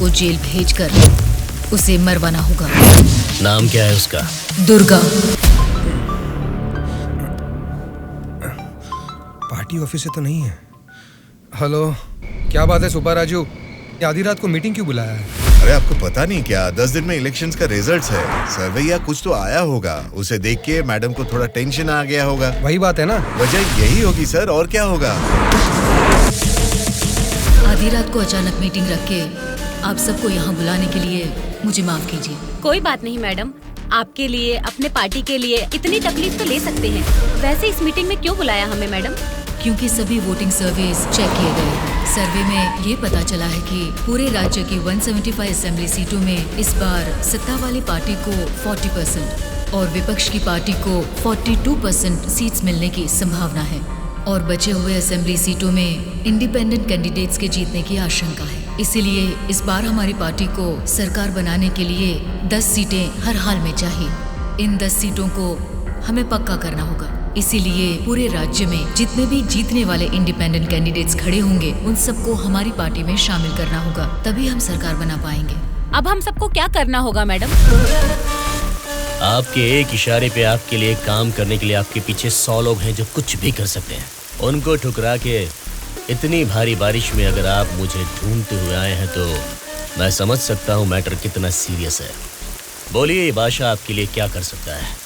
को जेल भेजकर उसे मरवाना होगा। नाम क्या है उसका? दुर्गा। पार्टी ऑफिस से तो नहीं है। हेलो, क्या बात है सुपर राजू, आधी रात को मीटिंग क्यों बुलाया है? अरे आपको पता नहीं क्या, 10 दिन में इलेक्शंस का रिजल्ट्स है। सर्वे या कुछ तो आया होगा, उसे देख के मैडम को थोड़ा टेंशन आ गया होगा। वही बात है ना? वजह यही होगी सर, और क्या होगा। आधी रात को अचानक मीटिंग रख के आप सबको यहाँ बुलाने के लिए मुझे माफ कीजिए। कोई बात नहीं मैडम, आपके लिए, अपने पार्टी के लिए इतनी तकलीफ तो ले सकते हैं। वैसे इस मीटिंग में क्यों बुलाया हमें मैडम? क्योंकि सभी वोटिंग सर्वेस चेक किए गए हैं। सर्वे में ये पता चला है कि पूरे राज्य की 175 असेंबली सीटों में इस बार सत्ता वाली पार्टी को 40% और विपक्ष की पार्टी को 42% सीट्स मिलने की संभावना है और बचे हुए असेंबली सीटों में इंडिपेंडेंट कैंडिडेट्स के जीतने की आशंका है। इसीलिए इस बार हमारी पार्टी को सरकार बनाने के लिए 10 सीटें हर हाल में चाहिए। इन 10 सीटों को हमें पक्का करना होगा। इसीलिए पूरे राज्य में जितने भी जीतने वाले इंडिपेंडेंट कैंडिडेट्स खड़े होंगे उन सबको हमारी पार्टी में शामिल करना होगा, तभी हम सरकार बना पाएंगे। अब हम सबको क्या करना होगा मैडम? आपके एक इशारे पे आपके लिए काम करने के लिए आपके पीछे 100 लोग हैं जो कुछ भी कर सकते हैं। उनको ठुकरा के इतनी भारी बारिश में अगर आप मुझे ढूंढते हुए आए हैं तो मैं समझ सकता हूँ मैटर कितना सीरियस है। बोलिए ये बादशाह आपके लिए क्या कर सकता है?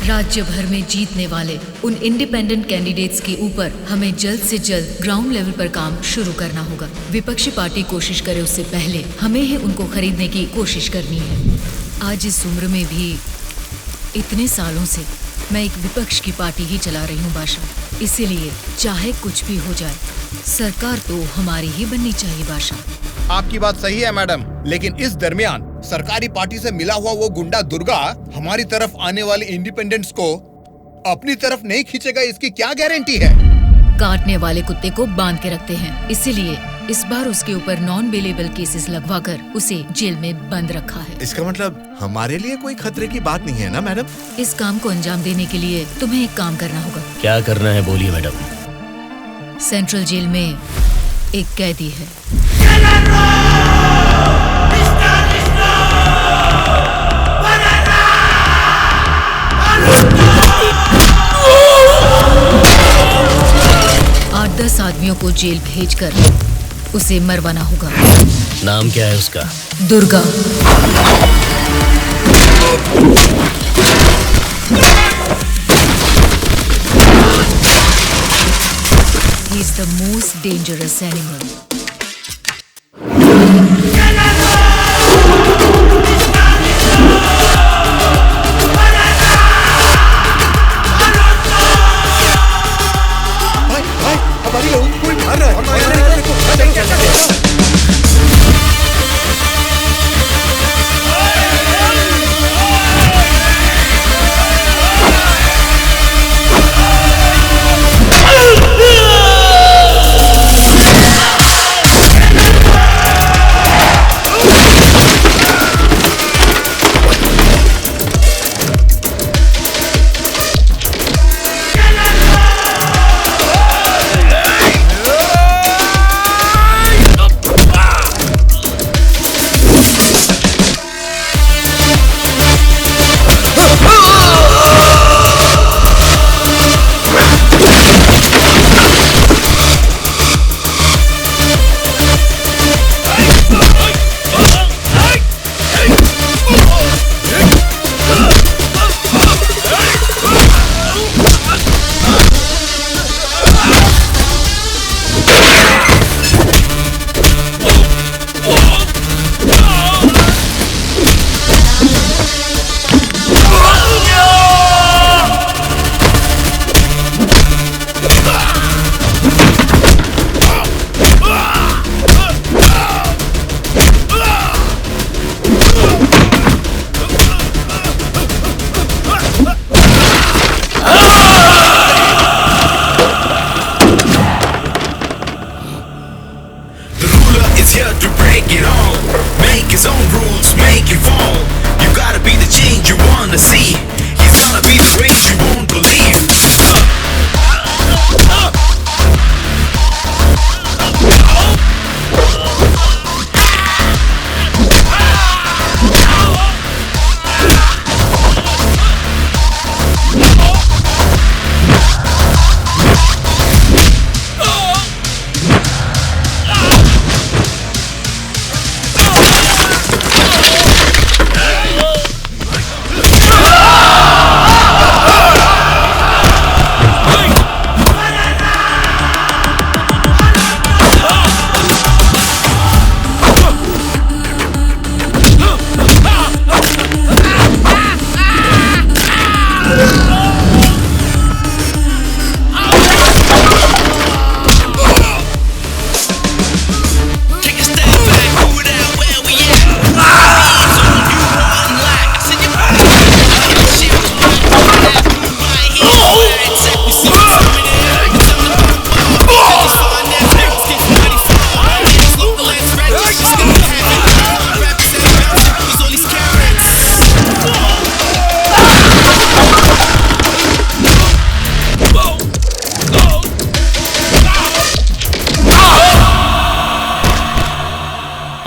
राज्य भर में जीतने वाले उन इंडिपेंडेंट कैंडिडेट्स के ऊपर हमें जल्द से जल्द ग्राउंड लेवल पर काम शुरू करना होगा। विपक्षी पार्टी कोशिश करे उससे पहले हमें ही उनको खरीदने की कोशिश करनी है। आज इस उम्र में भी इतने सालों से मैं एक विपक्ष की पार्टी ही चला रही हूँ बादशाह। इसीलिए चाहे कुछ भी हो जाए सरकार तो हमारी ही बननी चाहिए बादशाह। आपकी बात सही है मैडम, लेकिन इस दरमियान सरकारी पार्टी से मिला हुआ वो गुंडा दुर्गा हमारी तरफ आने वाले इंडिपेंडेंट्स को अपनी तरफ नहीं खींचेगा, इसकी क्या गारंटी है? काटने वाले कुत्ते को बांध के रखते हैं, इसीलिए इस बार उसके ऊपर नॉन बेलेबल केसेस लगवाकर उसे जेल में बंद रखा है। इसका मतलब हमारे लिए कोई खतरे की बात नहीं है ना मैडम? इस काम को अंजाम देने के लिए तुम्हें एक काम करना होगा। क्या करना है बोलिए मैडम। सेंट्रल जेल में एक कैदी है। आठ 10 आदमियों को जेल भेजकर उसे मरवाना होगा। नाम क्या है उसका? Durga. He is the most dangerous animal. भाई, हमारी लोगों को कोई मार रहा है।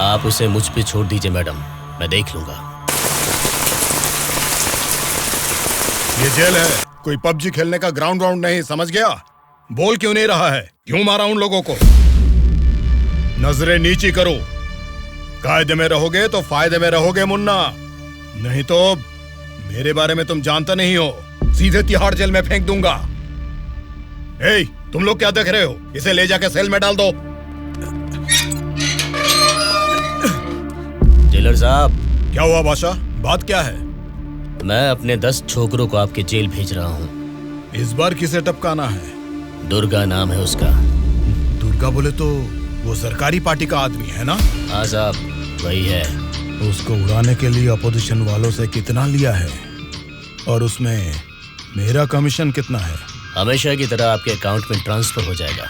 आप उसे मुझ पे छोड़ दीजिए मैडम, मैं देख लूंगा। ये जेल है, कोई पबजी खेलने का ग्राउंड नहीं, समझ गया? बोल क्यों नहीं रहा है? क्यों मारा उन लोगों को? नजरें नीची करो। कायदे में रहोगे तो फायदे में रहोगे मुन्ना, नहीं तो मेरे बारे में तुम जानता नहीं हो, सीधे तिहाड़ जेल में फेंक दूंगा। ए, तुम लोग क्या देख रहे हो? इसे ले जाके सेल में डाल दो। जेलर साहब। क्या हुआ बादशाह, बात क्या है? मैं अपने 10 छोकरों को आपके जेल भेज रहा हूँ। इस बार किसे टपकाना है? दुर्गा नाम है उसका। दुर्गा बोले तो वो सरकारी पार्टी का आदमी है ना? हाँ साहब, वही है। उसको उड़ाने के लिए अपोजिशन वालों से कितना लिया है और उसमें मेरा कमीशन कितना है? हमेशा की तरह आपके अकाउंट में ट्रांसफर हो जाएगा।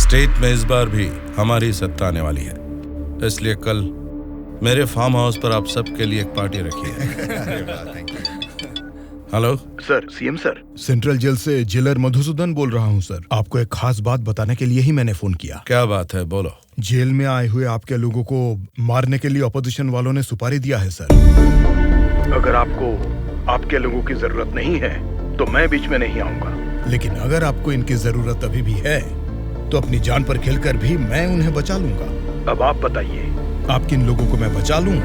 स्टेट में इस बार भी हमारी सत्ता आने वाली है, इसलिए कल मेरे फार्म हाउस पर आप सबके लिए एक पार्टी रखी है। Hello sir, CM sir. Central jail से जेलर मधुसूदन बोल रहा हूँ सर। आपको एक खास बात बताने के लिए ही मैंने फोन किया। क्या बात है, बोलो। जेल में आए हुए आपके लोगों को मारने के लिए अपोजिशन वालों ने सुपारी दिया है सर। अगर आपको आपके लोगों की जरूरत नहीं है तो मैं बीच में नहीं आऊंगा, लेकिन अगर आपको इनकी जरूरत अभी भी है तो अपनी जान पर खेलकर भी मैं उन्हें बचा लूंगा। अब आप बताइए, आप किन लोगों को मैं बचा लूं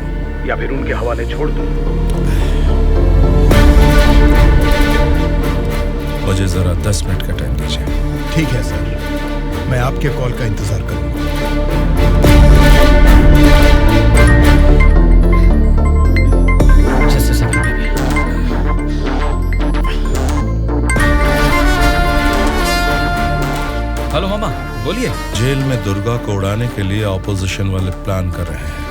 या फिर उनके हवाले छोड़ दूं? मुझे जरा 10 मिनट का टाइम दीजिए। ठीक है सर, मैं आपके कॉल का इंतजार करूंगा। हेलो मामा, बोलिए। जेल में दुर्गा को उड़ाने के लिए ऑपोजिशन वाले प्लान कर रहे हैं।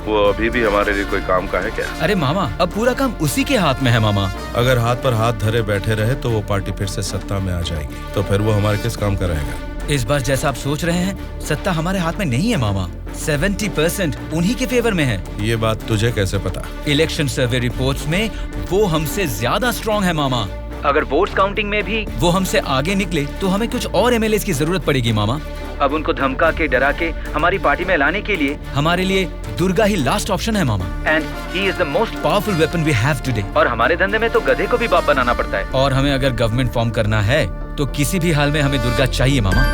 वो अभी भी हमारे लिए कोई काम का है क्या? अरे मामा, अब पूरा काम उसी के हाथ में है मामा। अगर हाथ पर हाथ धरे बैठे रहे तो वो पार्टी फिर से सत्ता में आ जाएगी, तो फिर वो हमारे किस काम का रहेगा? इस बार जैसा आप सोच रहे हैं, सत्ता हमारे हाथ में नहीं है मामा। 70% उन्हीं के फेवर में है। ये बात तुझे कैसे पता? इलेक्शन सर्वे रिपोर्ट्स में वो हमसे ज्यादा स्ट्रॉन्ग है मामा। अगर वोट्स काउंटिंग में भी वो हमसे आगे निकले तो हमें कुछ और एमएलए की जरूरत पड़ेगी मामा। अब उनको धमका के, डरा के हमारी पार्टी में लाने के लिए हमारे लिए दुर्गा ही लास्ट ऑप्शन है मामा। And he is the most powerful weapon we have today. और हमारे धंधे में तो गधे को भी बाप बनाना पड़ता है। और हमें अगर गवर्नमेंट फॉर्म करना है तो किसी भी हाल में हमें दुर्गा चाहिए मामा।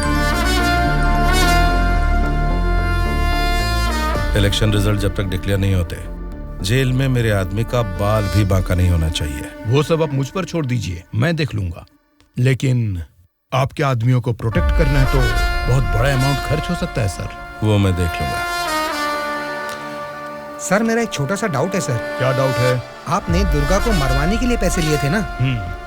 इलेक्शन रिजल्ट जब तक डिक्लेयर नहीं होते, जेल में मेरे आदमी का बाल भी बांका नहीं होना चाहिए। वो सब आप मुझ पर छोड़ दीजिए, मैं देख लूंगा। लेकिन आपके आदमियों को प्रोटेक्ट करना है तो बहुत बड़ा अमाउंट खर्च हो सकता है सर। वो मैं देख लूंगा। सर, मेरा एक छोटा सा डाउट है सर। क्या डाउट है? आपने दुर्गा को मरवाने के लिए पैसे लिए थे ना,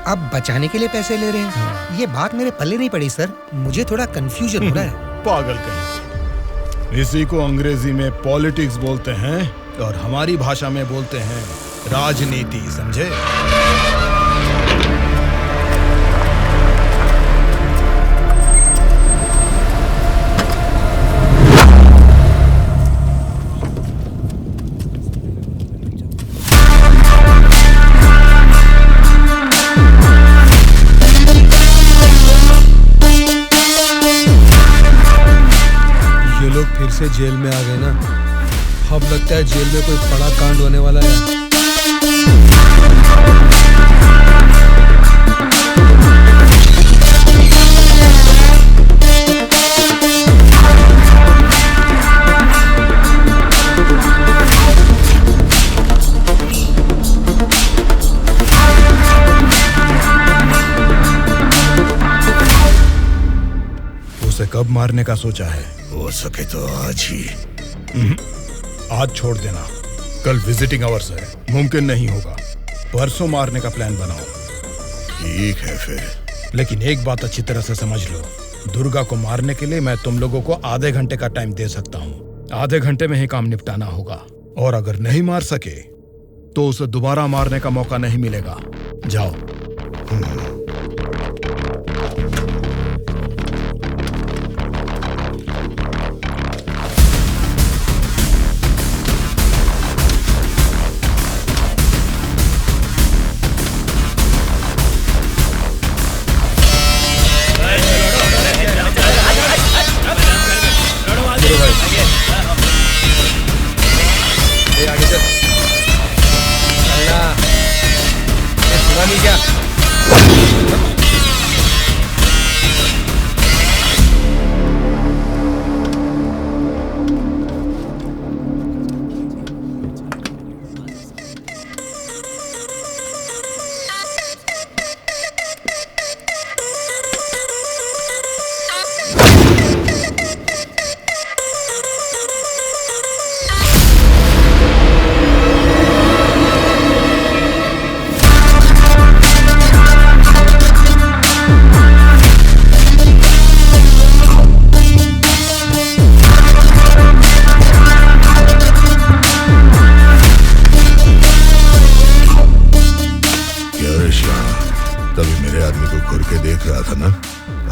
अब बचाने के लिए पैसे ले रहे हैं। ये बात मेरे पल्ले नहीं पड़ी सर, मुझे थोड़ा कंफ्यूजन हो रहा है। पागल कहीं। इसी को अंग्रेजी में पॉलिटिक्स बोलते हैं और हमारी भाषा में बोलते हैं राजनीति, समझे? फिर से जेल में आ गए ना, अब लगता है जेल में कोई बड़ा कांड होने वाला है। उसे कब मारने का सोचा है? हो सके तो आज ही। आज छोड़ देना, कल विजिटिंग आवर्स है, मुमकिन नहीं होगा। परसों मारने का प्लान बनाओ। ठीक है फिर। लेकिन एक बात अच्छी तरह से समझ लो, दुर्गा को मारने के लिए मैं तुम लोगों को आधे घंटे का टाइम दे सकता हूँ। आधे घंटे में ही काम निपटाना होगा, और अगर नहीं मार सके तो उसे दोबारा मारने का मौका नहीं मिलेगा। जाओ। आगे चल। अल्लाह, ये सुना नहीं क्या?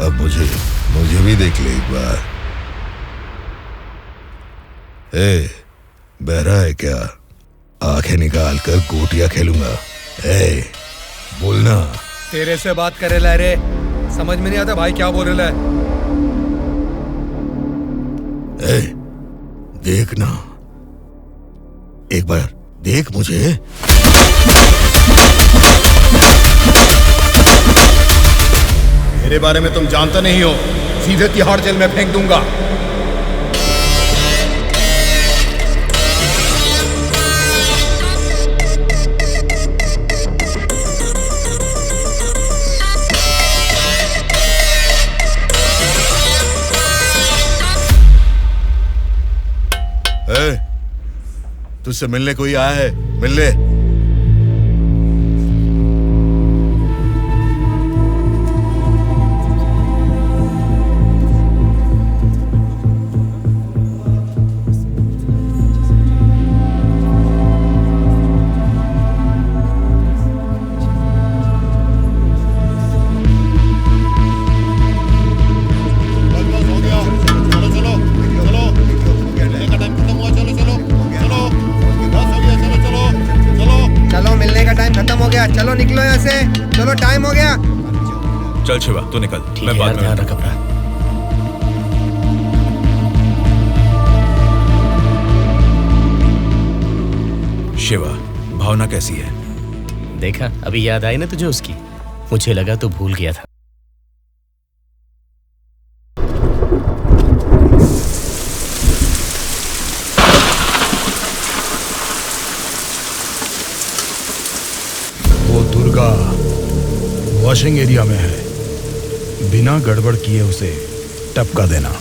अब मुझे भी देख ले एक बार। ए, बहरा है क्या? आंखें निकाल कर गोटियां खेलूंगा। ए, बोलना। तेरे से बात करे ला रे, समझ में नहीं आता भाई क्या बोल रहा है। ए, देखना, एक बार देख मुझे। मेरे बारे में तुम जानते नहीं हो, सीधे तिहाड़ जेल में फेंक दूंगा। तुझसे मिलने कोई आया है, मिल ले। चलो निकलो यहाँ से, चलो टाइम हो गया। चल शिवा तू निकल, मैं बाद में ध्यान रख अपना। शिवा, भावना कैसी है? देखा, अभी याद आई ना तुझे उसकी? मुझे लगा तो भूल गया था। दुर्गा वॉशिंग एरिया में है, बिना गड़बड़ किए उसे टपका देना।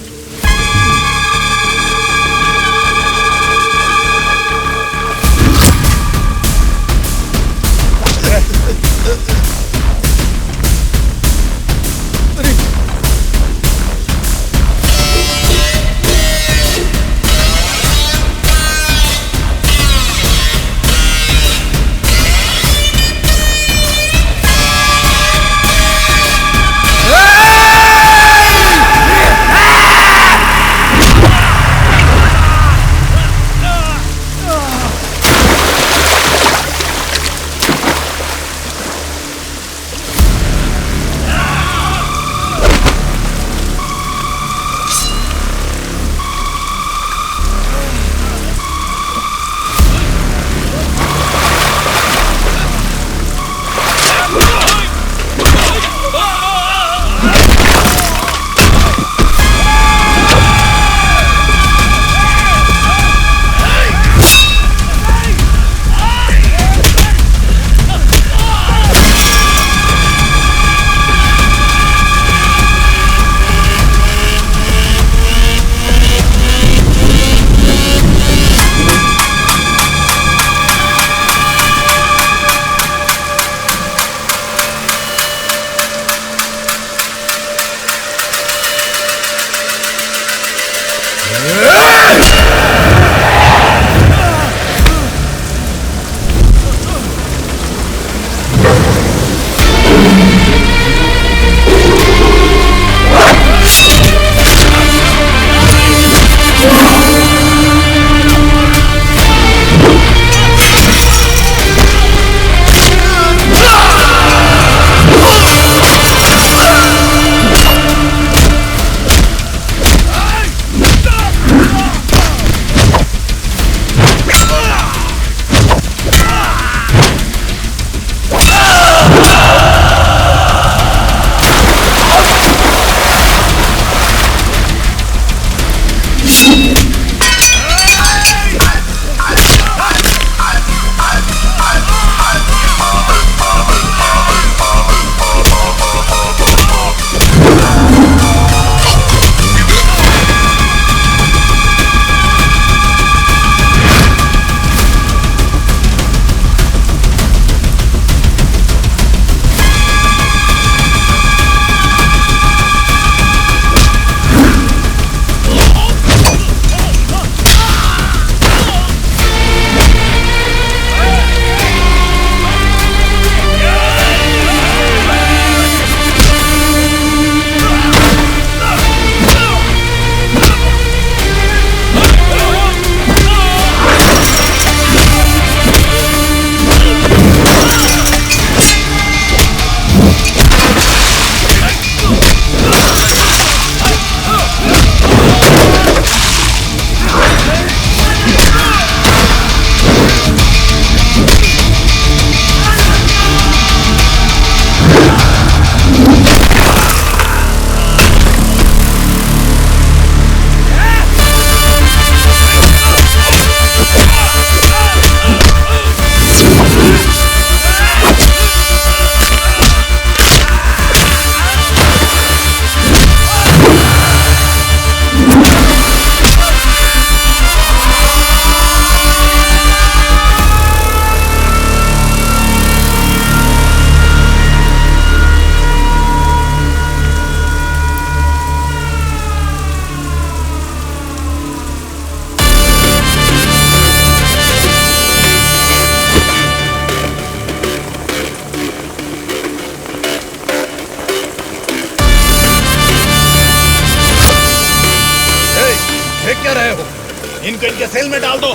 इनको इनके सेल में डाल दो।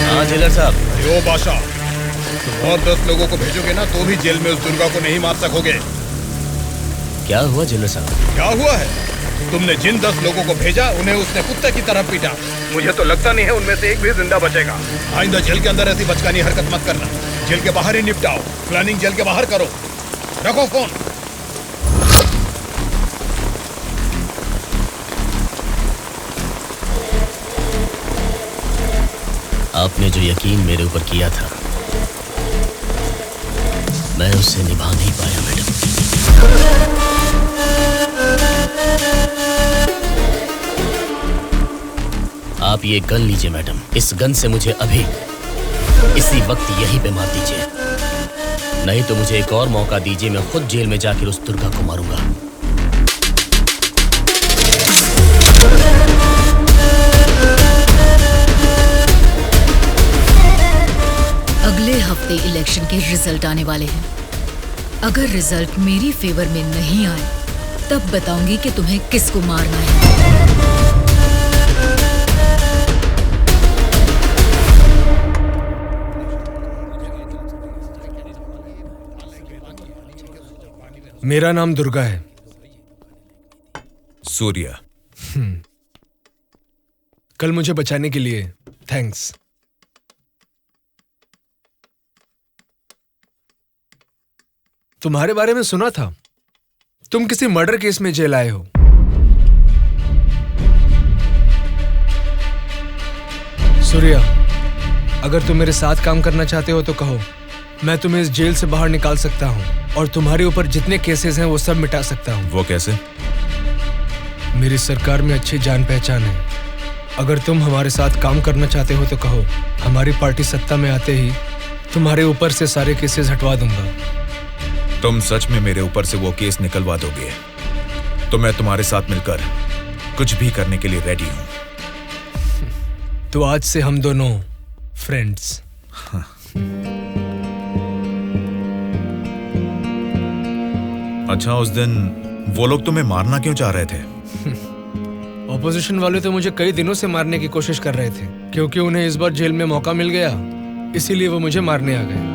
हाँ जेलर साहब। यो बादशाह, तुम और 10 लोगों को भेजोगे ना तो भी जेल में उस दुर्गा को नहीं मार सकोगे। क्या हुआ जेलर साहब? क्या हुआ है? तुमने जिन 10 लोगों को भेजा उन्हें उसने कुत्ते की तरह पीटा। मुझे तो लगता नहीं है उनमें से एक भी जिंदा बचेगा। आइंदा जेल के अंदर ऐसी बचकानी हरकत मत करना। जेल के बाहर ही निपटाओ। प्लानिंग जेल के बाहर करो। रखो फोन। आपने जो यकीन मेरे ऊपर किया था, मैं उससे निभा नहीं पाया मैडम। आप ये गन लीजिए मैडम। इस गन से मुझे अभी इसी वक्त यहीं पे मार दीजिए, नहीं तो मुझे एक और मौका दीजिए। मैं खुद जेल में जाकर उस दुर्गा को मारूंगा। अगले हफ्ते इलेक्शन के रिजल्ट आने वाले हैं। अगर रिजल्ट मेरी फेवर में नहीं आए तब बताऊंगी कि तुम्हें किसको मारना है। मेरा नाम दुर्गा है। सूर्या। कल मुझे बचाने के लिए थैंक्स। तुम्हारे बारे में सुना था, तुम किसी मर्डर केस में जेल आए हो। सूर्या, अगर तुम मेरे साथ काम करना चाहते हो तो कहो, मैं तुम्हें इस जेल से बाहर निकाल सकता हूं और तुम्हारे ऊपर जितने केसेस हैं वो सब मिटा सकता हूं। वो कैसे? मेरी सरकार में अच्छी जान पहचान है। अगर तुम हमारे साथ काम करना चाहते हो तो कहो, हमारी पार्टी सत्ता में आते ही तुम्हारे ऊपर से सारे केसेस हटवा दूंगा। तुम सच में मेरे ऊपर से वो केस निकलवा दोगे तो मैं तुम्हारे साथ मिलकर कुछ भी करने के लिए रेडी हूं। तो आज से हम दोनों फ्रेंड्स। हाँ। अच्छा, उस दिन वो लोग तुम्हें मारना क्यों चाह रहे थे? ऑपोजिशन वाले तो मुझे कई दिनों से मारने की कोशिश कर रहे थे, क्योंकि उन्हें इस बार जेल में मौका मिल गया, इसीलिए वो मुझे मारने आ गए।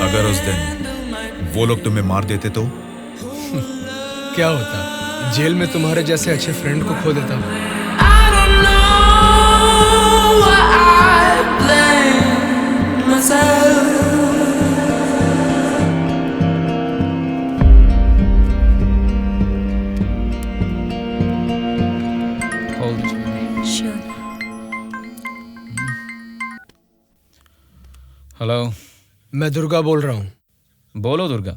अगर उस दिन वो लोग तुम्हें मार देते तो? क्या होता? जेल में तुम्हारे जैसे अच्छे फ्रेंड को खो देता हूँ। हेलो, मैं दुर्गा बोल रहा हूँ। बोलो दुर्गा।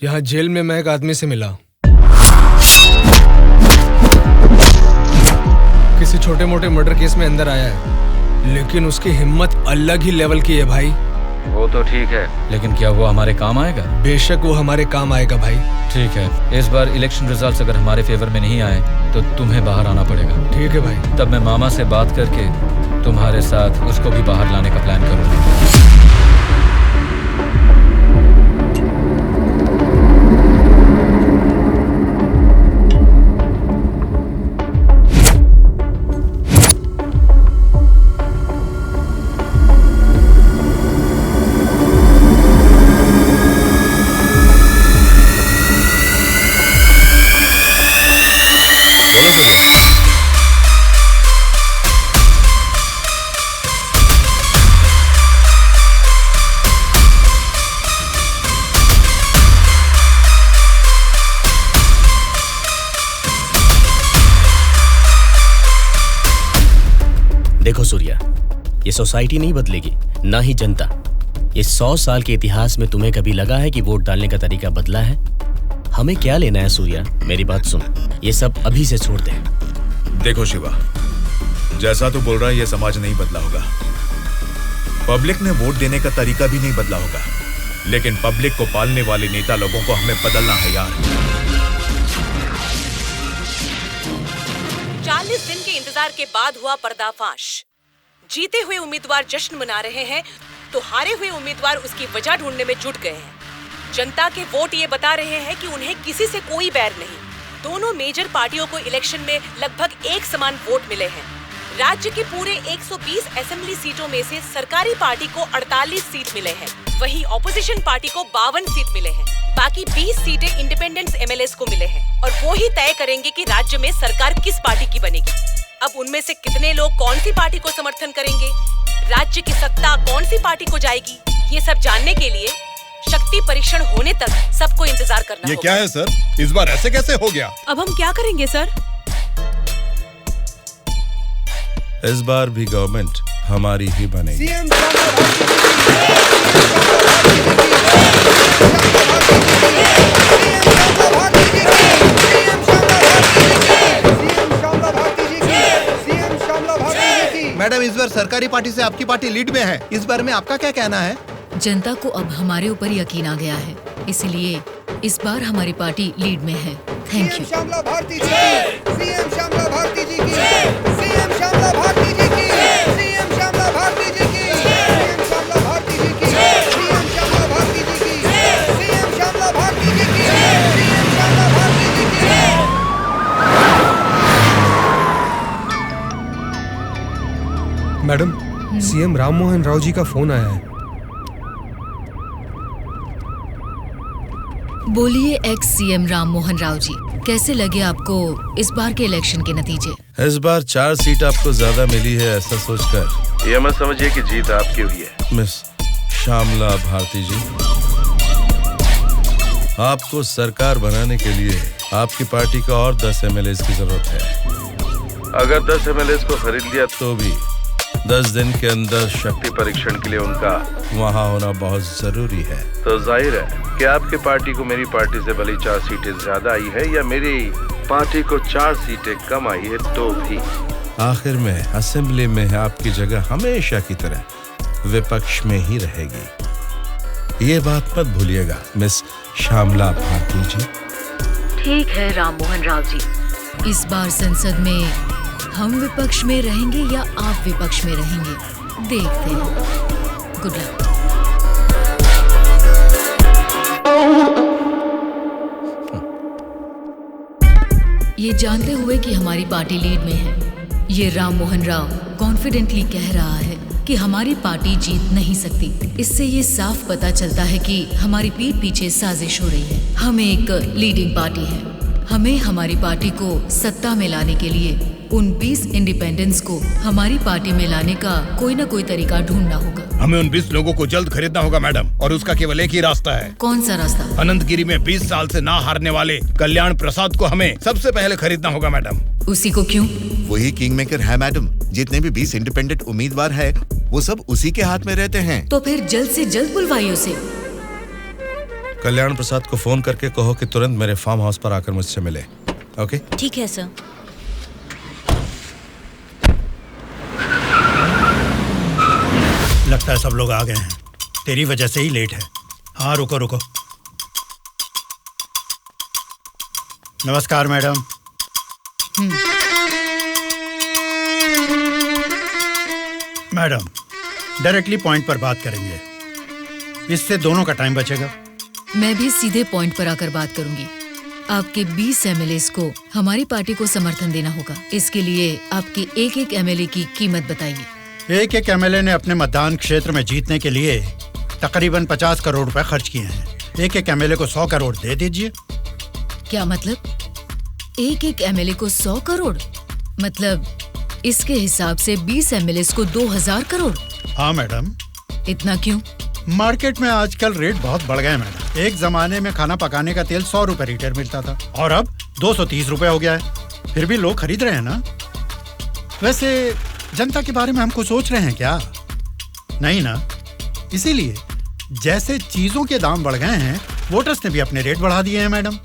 यहाँ जेल में मैं एक आदमी से मिला। किसी छोटे मोटे मर्डर केस में अंदर आया है, लेकिन उसकी हिम्मत अलग ही लेवल की है भाई। वो तो ठीक है, लेकिन क्या वो हमारे काम आएगा? बेशक वो हमारे काम आएगा भाई। ठीक है, इस बार इलेक्शन रिजल्ट्स अगर हमारे फेवर में नहीं आए तो तुम्हें बाहर आना पड़ेगा। ठीक है भाई। तब मैं मामा से बात करके तुम्हारे साथ उसको भी बाहर लाने का प्लान करूंगा। देखो सूर्या, ये सोसाइटी नहीं बदलेगी, ना ही जनता। ये 100 साल के इतिहास में तुम्हें कभी लगा है कि वोट डालने का तरीका बदला है? हमें क्या लेना है सूर्या, मेरी बात सुन, ये सब अभी से छोड़ दे। देखो शिवा, जैसा तू बोल रहा है ये समाज नहीं बदला होगा, पब्लिक ने वोट देने का तरीका भी नहीं बदला होगा, लेकिन पब्लिक को पालने वाले नेता लोगों को हमें बदलना है यार। 40 दिन के इंतजार के बाद हुआ पर्दाफाश। जीते हुए उम्मीदवार जश्न मना रहे हैं तो हारे हुए उम्मीदवार उसकी वजह ढूंढने में जुट गए हैं। जनता के वोट ये बता रहे हैं कि उन्हें किसी से कोई बैर नहीं। दोनों मेजर पार्टियों को इलेक्शन में लगभग एक समान वोट मिले हैं। राज्य के पूरे 120 असेंबली सीटों में से सरकारी पार्टी को 48 सीट मिले हैं, वहीं ऑपोजिशन पार्टी को 52 सीट मिले हैं। बाकी 20 सीटें इंडिपेंडेंट एमएलएस को मिले हैं और वो ही तय करेंगे कि राज्य में सरकार किस पार्टी की बनेगी। अब उनमें से कितने लोग कौन सी पार्टी को समर्थन करेंगे, राज्य की सत्ता कौन सी पार्टी को जाएगी, ये सब जानने के लिए शक्ति परीक्षण होने तक सबको इंतजार करना ये होगा। क्या है सर, इस बार ऐसे कैसे हो गया? अब हम क्या करेंगे सर? इस बार भी गवर्नमेंट हमारी ही बनेगी। मैडम, इस बार सरकारी पार्टी से आपकी पार्टी लीड में है, इस बार में आपका क्या कहना है? जनता को अब हमारे ऊपर यकीन आ गया है, इसलिए इस बार हमारी पार्टी लीड में है। Thank you. श्यामला भारती जी की, सीएम श्यामला भारती जी की, सीएम श्यामला भारती जी की, सीएम श्यामला भारती जी की, सीएम श्यामला भारती जी की, सीएम श्यामला भारती जी की, सीएम श्यामला भारती जी की, सीएम श्यामला भारती जी की। मैडम, सीएम राम मोहन राव जी का फोन आया है। बोलिए एक्स सीएम राम मोहन राव जी, कैसे लगे आपको इस बार के इलेक्शन के नतीजे? इस बार 4 सीट आपको ज्यादा मिली है, ऐसा सोचकर ये मत समझिए कि जीत आपकी हुई है। मिस श्यामला भारती जी, आपको सरकार बनाने के लिए आपकी पार्टी का और 10 एमएलएस की जरूरत है। अगर 10 एमएलएस को खरीद लिया तो भी 10 दिन के अंदर शक्ति परीक्षण के लिए उनका वहाँ होना बहुत जरूरी है। तो जाहिर है कि आपकी पार्टी को मेरी पार्टी से भले 4 सीटें ज्यादा आई है या मेरी पार्टी को 4 सीटें कम आई है, तो भी आखिर में असेंबली में आपकी जगह हमेशा की तरह विपक्ष में ही रहेगी। ये बात मत भूलिएगा मिस श्यामला भारती जी। ठीक है राम मोहन राव जी, इस बार संसद में हम विपक्ष में रहेंगे या आप विपक्ष में रहेंगे, देखते हैं। Good luck. ये जानते हुए कि हमारी पार्टी लीड में है, ये राम मोहन राव कॉन्फिडेंटली कह रहा है कि हमारी पार्टी जीत नहीं सकती। इससे ये साफ पता चलता है कि हमारी पीठ पीछे साजिश हो रही है। हम एक लीडिंग पार्टी है, हमें हमारी पार्टी को सत्ता में लाने के लिए उन 20 इंडिपेंडेंस को हमारी पार्टी में लाने का कोई न कोई तरीका ढूंढना होगा। हमें उन 20 लोगों को जल्द खरीदना होगा मैडम, और उसका केवल एक ही रास्ता है। कौन सा रास्ता? अनंतगिरी में 20 साल से ना हारने वाले कल्याण प्रसाद को हमें सबसे पहले खरीदना होगा मैडम। उसी को क्यों? वही किंग मेकर है मैडम। जितने भी 20 इंडिपेंडेंट उम्मीदवार है वो सब उसी के हाथ में रहते हैं। तो फिर जल्द से जल्द बुलवाइए उसे। कल्याण प्रसाद को फोन करके कहो कि तुरंत मेरे फार्म हाउस पर आकर मुझसे मिले। ओके? ठीक है सर। लगता है सब लोग आ गए हैं, तेरी वजह से ही लेट है। हाँ रुको रुको। नमस्कार मैडम। मैडम, डायरेक्टली पॉइंट पर बात करेंगे, इससे दोनों का टाइम बचेगा। मैं भी सीधे पॉइंट पर आकर बात करूंगी। आपके 20 एमएलएस को हमारी पार्टी को समर्थन देना होगा। इसके लिए आपके एक एक एमएलए की कीमत बताइए। एक एक एमएलए ने अपने मतदान क्षेत्र में जीतने के लिए तकरीबन 50 करोड़ रुपए खर्च किए हैं। एक एक एमएलए को 100 करोड़ दे दीजिए। क्या मतलब? एक एक एमएलए को 100 करोड़? मतलब इसके हिसाब से 20 एमएलए को 2000 करोड़? हाँ मैडम। इतना क्यों? मार्केट में आजकल रेट बहुत बढ़ गए मैडम। एक जमाने में खाना पकाने का तेल 100 रुपए लीटर मिलता था और अब 230 रुपए हो गया है। फिर भी लोग खरीद रहे हैं ना। वैसे जनता के बारे में हम कुछ सोच रहे हैं क्या? नहीं ना। इसीलिए जैसे चीजों के दाम बढ़ गए हैं, वोटर्स ने भी अपने रेट बढ़ा दिए हैं मैडम।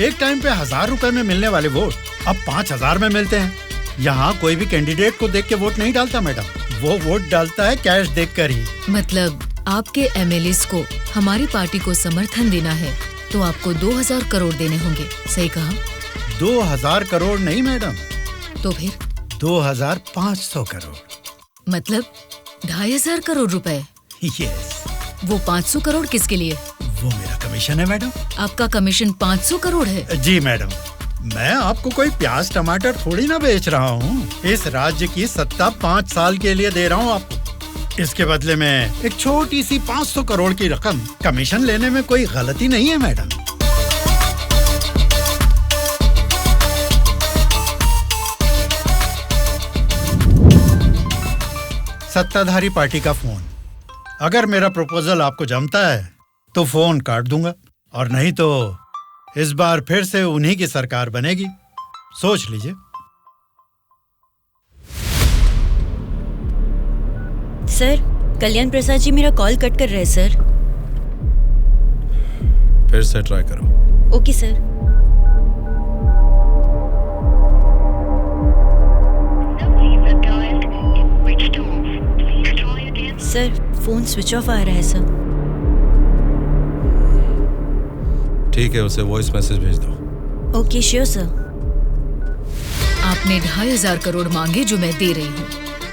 एक टाइम पे 1000 रुपए में मिलने वाले वोट अब 5000 में मिलते हैं। यहाँ कोई भी कैंडिडेट को देख के वोट नहीं डालता मैडम, वो वोट डालता है कैश देखकर ही। मतलब आपके एमएलएस को हमारी पार्टी को समर्थन देना है तो आपको 2000 करोड़ देने होंगे, सही कहा? 2000 करोड़ नहीं मैडम। तो फिर? 2500 करोड़। मतलब 2500 करोड़ रुपए। यस। वो 500 करोड़ किसके लिए? वो मेरा कमीशन है मैडम। आपका कमीशन 500 करोड़ है? जी मैडम, मैं आपको कोई प्याज टमाटर थोड़ी ना बेच रहा हूँ। इस राज्य की सत्ता 5 साल के लिए दे रहा हूँ आपको। इसके बदले में एक छोटी सी 500 करोड़ की रकम कमीशन लेने में कोई गलती नहीं है मैडम। सत्ताधारी पार्टी का फोन। अगर मेरा प्रपोजल आपको जमता है तो फोन काट दूंगा, और नहीं तो इस बार फिर से उन्हीं की सरकार बनेगी। सोच लीजिए। सर, कल्याण प्रसाद जी मेरा कॉल कट कर रहे हैं सर। फिर से ट्राई करो। Okay sir. Sir, phone switch off आ रहा है सर। ठीक है, उसे वॉइस मैसेज भेज दो। Okay sure sir. आपने 2500 करोड़ मांगे जो मैं दे रही हूँ।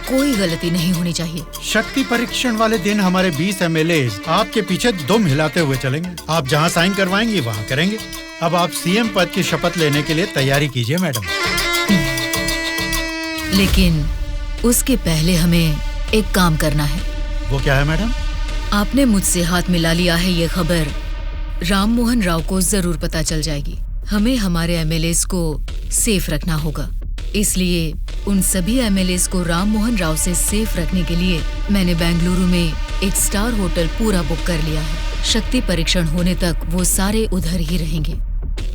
कोई गलती नहीं होनी चाहिए। शक्ति परीक्षण वाले दिन हमारे 20 एमएलए आपके पीछे दुम हिलाते हुए चलेंगे। आप जहाँ साइन करवाएंगी वहाँ करेंगे। अब आप सीएम पद की शपथ लेने के लिए तैयारी कीजिए मैडम। लेकिन उसके पहले हमें एक काम करना है। वो क्या है मैडम? आपने मुझसे हाथ मिला लिया है, ये खबर राम मोहन राव को जरूर पता चल जाएगी। हमें हमारे एमएलएस को सेफ रखना होगा। इसलिए उन सभी एमएलएस को राम मोहन राव से सेफ रखने के लिए मैंने बेंगलुरु में एक स्टार होटल पूरा बुक कर लिया है। शक्ति परीक्षण होने तक वो सारे उधर ही रहेंगे।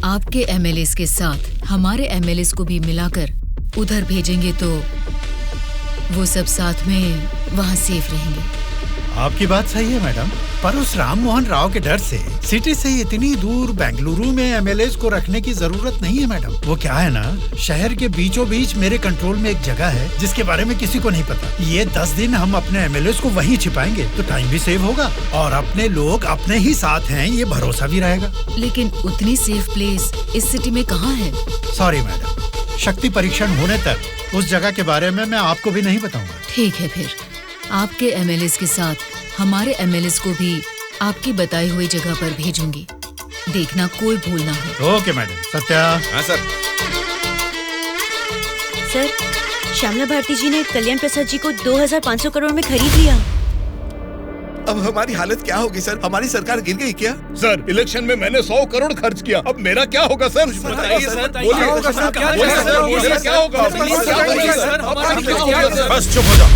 आपके एमएलएस के साथ हमारे एमएलएस को भी मिलाकर उधर भेजेंगे तो वो सब साथ में वहाँ सेफ रहेंगे। आपकी बात सही है मैडम, पर उस राम मोहन राव के डर से सिटी से इतनी दूर बेंगलुरु में एमएलएस को रखने की जरूरत नहीं है मैडम। वो क्या है ना, शहर के बीचों बीच मेरे कंट्रोल में एक जगह है जिसके बारे में किसी को नहीं पता। ये 10 दिन हम अपने एमएलएस को वहीं छिपाएंगे तो टाइम भी सेव होगा और अपने लोग अपने ही साथ हैं, ये भरोसा भी रहेगा। लेकिन उतनी सेफ प्लेस इस सिटी में कहाँ है? सॉरी मैडम, शक्ति परीक्षण होने तक उस जगह के बारे में मैं आपको भी नहीं बताऊंगा। ठीक है, फिर आपके एमएलएस के साथ हमारे एमएलएस को भी आपकी बताई हुई जगह पर भेजूंगी। देखना कोई भूल ना हो। Okay madam. सत्या। हाँ सर। सर, श्यामला भारती जी ने कल्याण प्रसाद जी को 2500 करोड़ में खरीद लिया। अब हमारी हालत क्या होगी सर? हमारी सरकार गिर गई क्या? सर, इलेक्शन में मैंने 100 करोड़ खर्च किया, अब मेरा क्या होगा सर? बताइए सर, क्या होगा? बस चुप हो जाओ।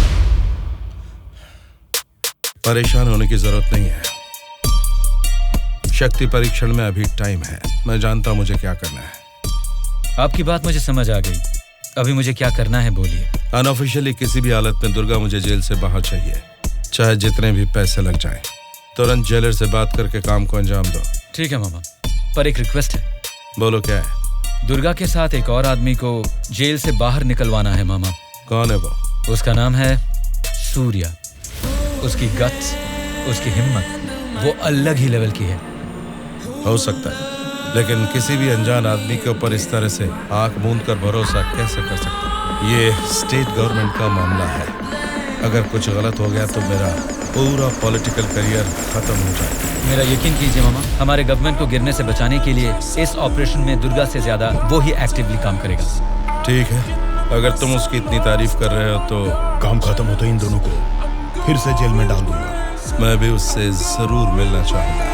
परेशान होने की जरूरत नहीं है। शक्ति परीक्षण में अभी टाइम है। मैं जानता हूं मुझे क्या करना है। आपकी बात मुझे समझ आ गई। अभी मुझे क्या करना है बोलिए। अनऑफिशियली किसी भी हालत में दुर्गा मुझे जेल से बाहर चाहिए, चाहे जितने भी पैसे लग जाएं। तुरंत जेलर से बात करके काम को अंजाम दो। ठीक है मामा, पर एक रिक्वेस्ट है। बोलो क्या है? दुर्गा के साथ एक और आदमी को जेल से बाहर निकलवाना है मामा। कौन है वो? उसका नाम है सूर्या। उसकी गट्स, उसकी हिम्मत, वो अलग ही लेवल की है। हो सकता है, लेकिन किसी भी अनजान आदमी के ऊपर इस तरह से आंख मूंद कर भरोसा कैसे कर सकता हूं? ये स्टेट गवर्नमेंट का मामला है। अगर कुछ गलत हो गया तो मेरा पूरा पॉलिटिकल करियर खत्म हो जाएगा। मेरा यकीन कीजिए मामा, हमारे गवर्नमेंट को गिरने से बचाने के लिए इस ऑपरेशन में दुर्गा से ज्यादा वो ही एक्टिवली काम करेगा। ठीक है, अगर तुम उसकी इतनी तारीफ कर रहे हो तो काम खत्म होते इन दोनों को फिर से जेल में डाल दूंगा। मैं भी उससे जरूर मिलना चाहूंगा।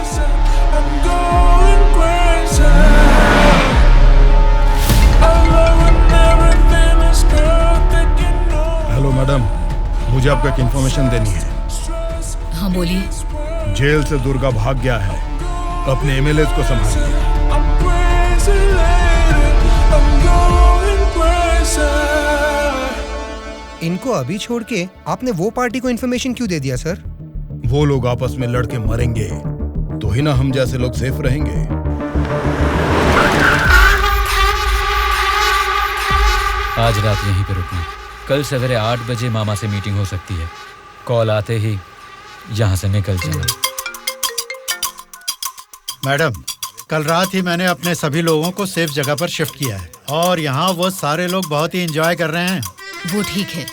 हेलो मैडम, मुझे आपको एक इन्फॉर्मेशन देनी है। हाँ बोलिए। जेल से दुर्गा भाग गया है, अपने एमएलए को संभालिए। इनको अभी छोड़ के आपने वो पार्टी को इन्फॉर्मेशन क्यों दे दिया सर? वो लोग आपस में लड़के मरेंगे तो ही ना हम जैसे लोग सेफ रहेंगे। आज रात यहीं पे रुकना। कल सवेरे 8 बजे मामा से मीटिंग हो सकती है। कॉल आते ही यहाँ से निकल जाना। मैडम, कल रात ही मैंने अपने सभी लोगों को सेफ जगह पर शिफ्ट किया है और यहाँ वो सारे लोग बहुत ही एंजॉय कर रहे हैं। वो ठीक है,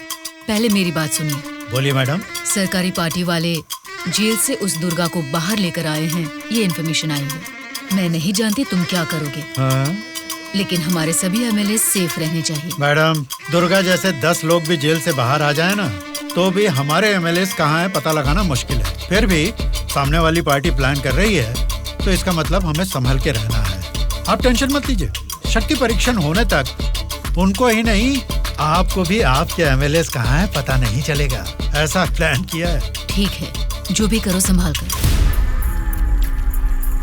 पहले मेरी बात सुनिए। बोलिए मैडम। सरकारी पार्टी वाले जेल से उस दुर्गा को बाहर लेकर आए हैं, ये इन्फॉर्मेशन आई है। मैं नहीं जानती तुम क्या करोगे, लेकिन हमारे सभी एमएलए सेफ रहने चाहिए। मैडम, दुर्गा जैसे 10 लोग भी जेल से बाहर आ जाए ना, तो भी हमारे एमएलए कहाँ है पता लगाना मुश्किल है। फिर भी सामने वाली पार्टी प्लान कर रही है, तो इसका मतलब हमें संभल के रहना है। आप टेंशन मत लीजिए, शक्ति परीक्षण होने तक उनको ही नहीं, आपको भी आपके एमएलए कहाँ है पता नहीं चलेगा। ऐसा प्लान किया है। ठीक है, जो भी करो संभाल कर।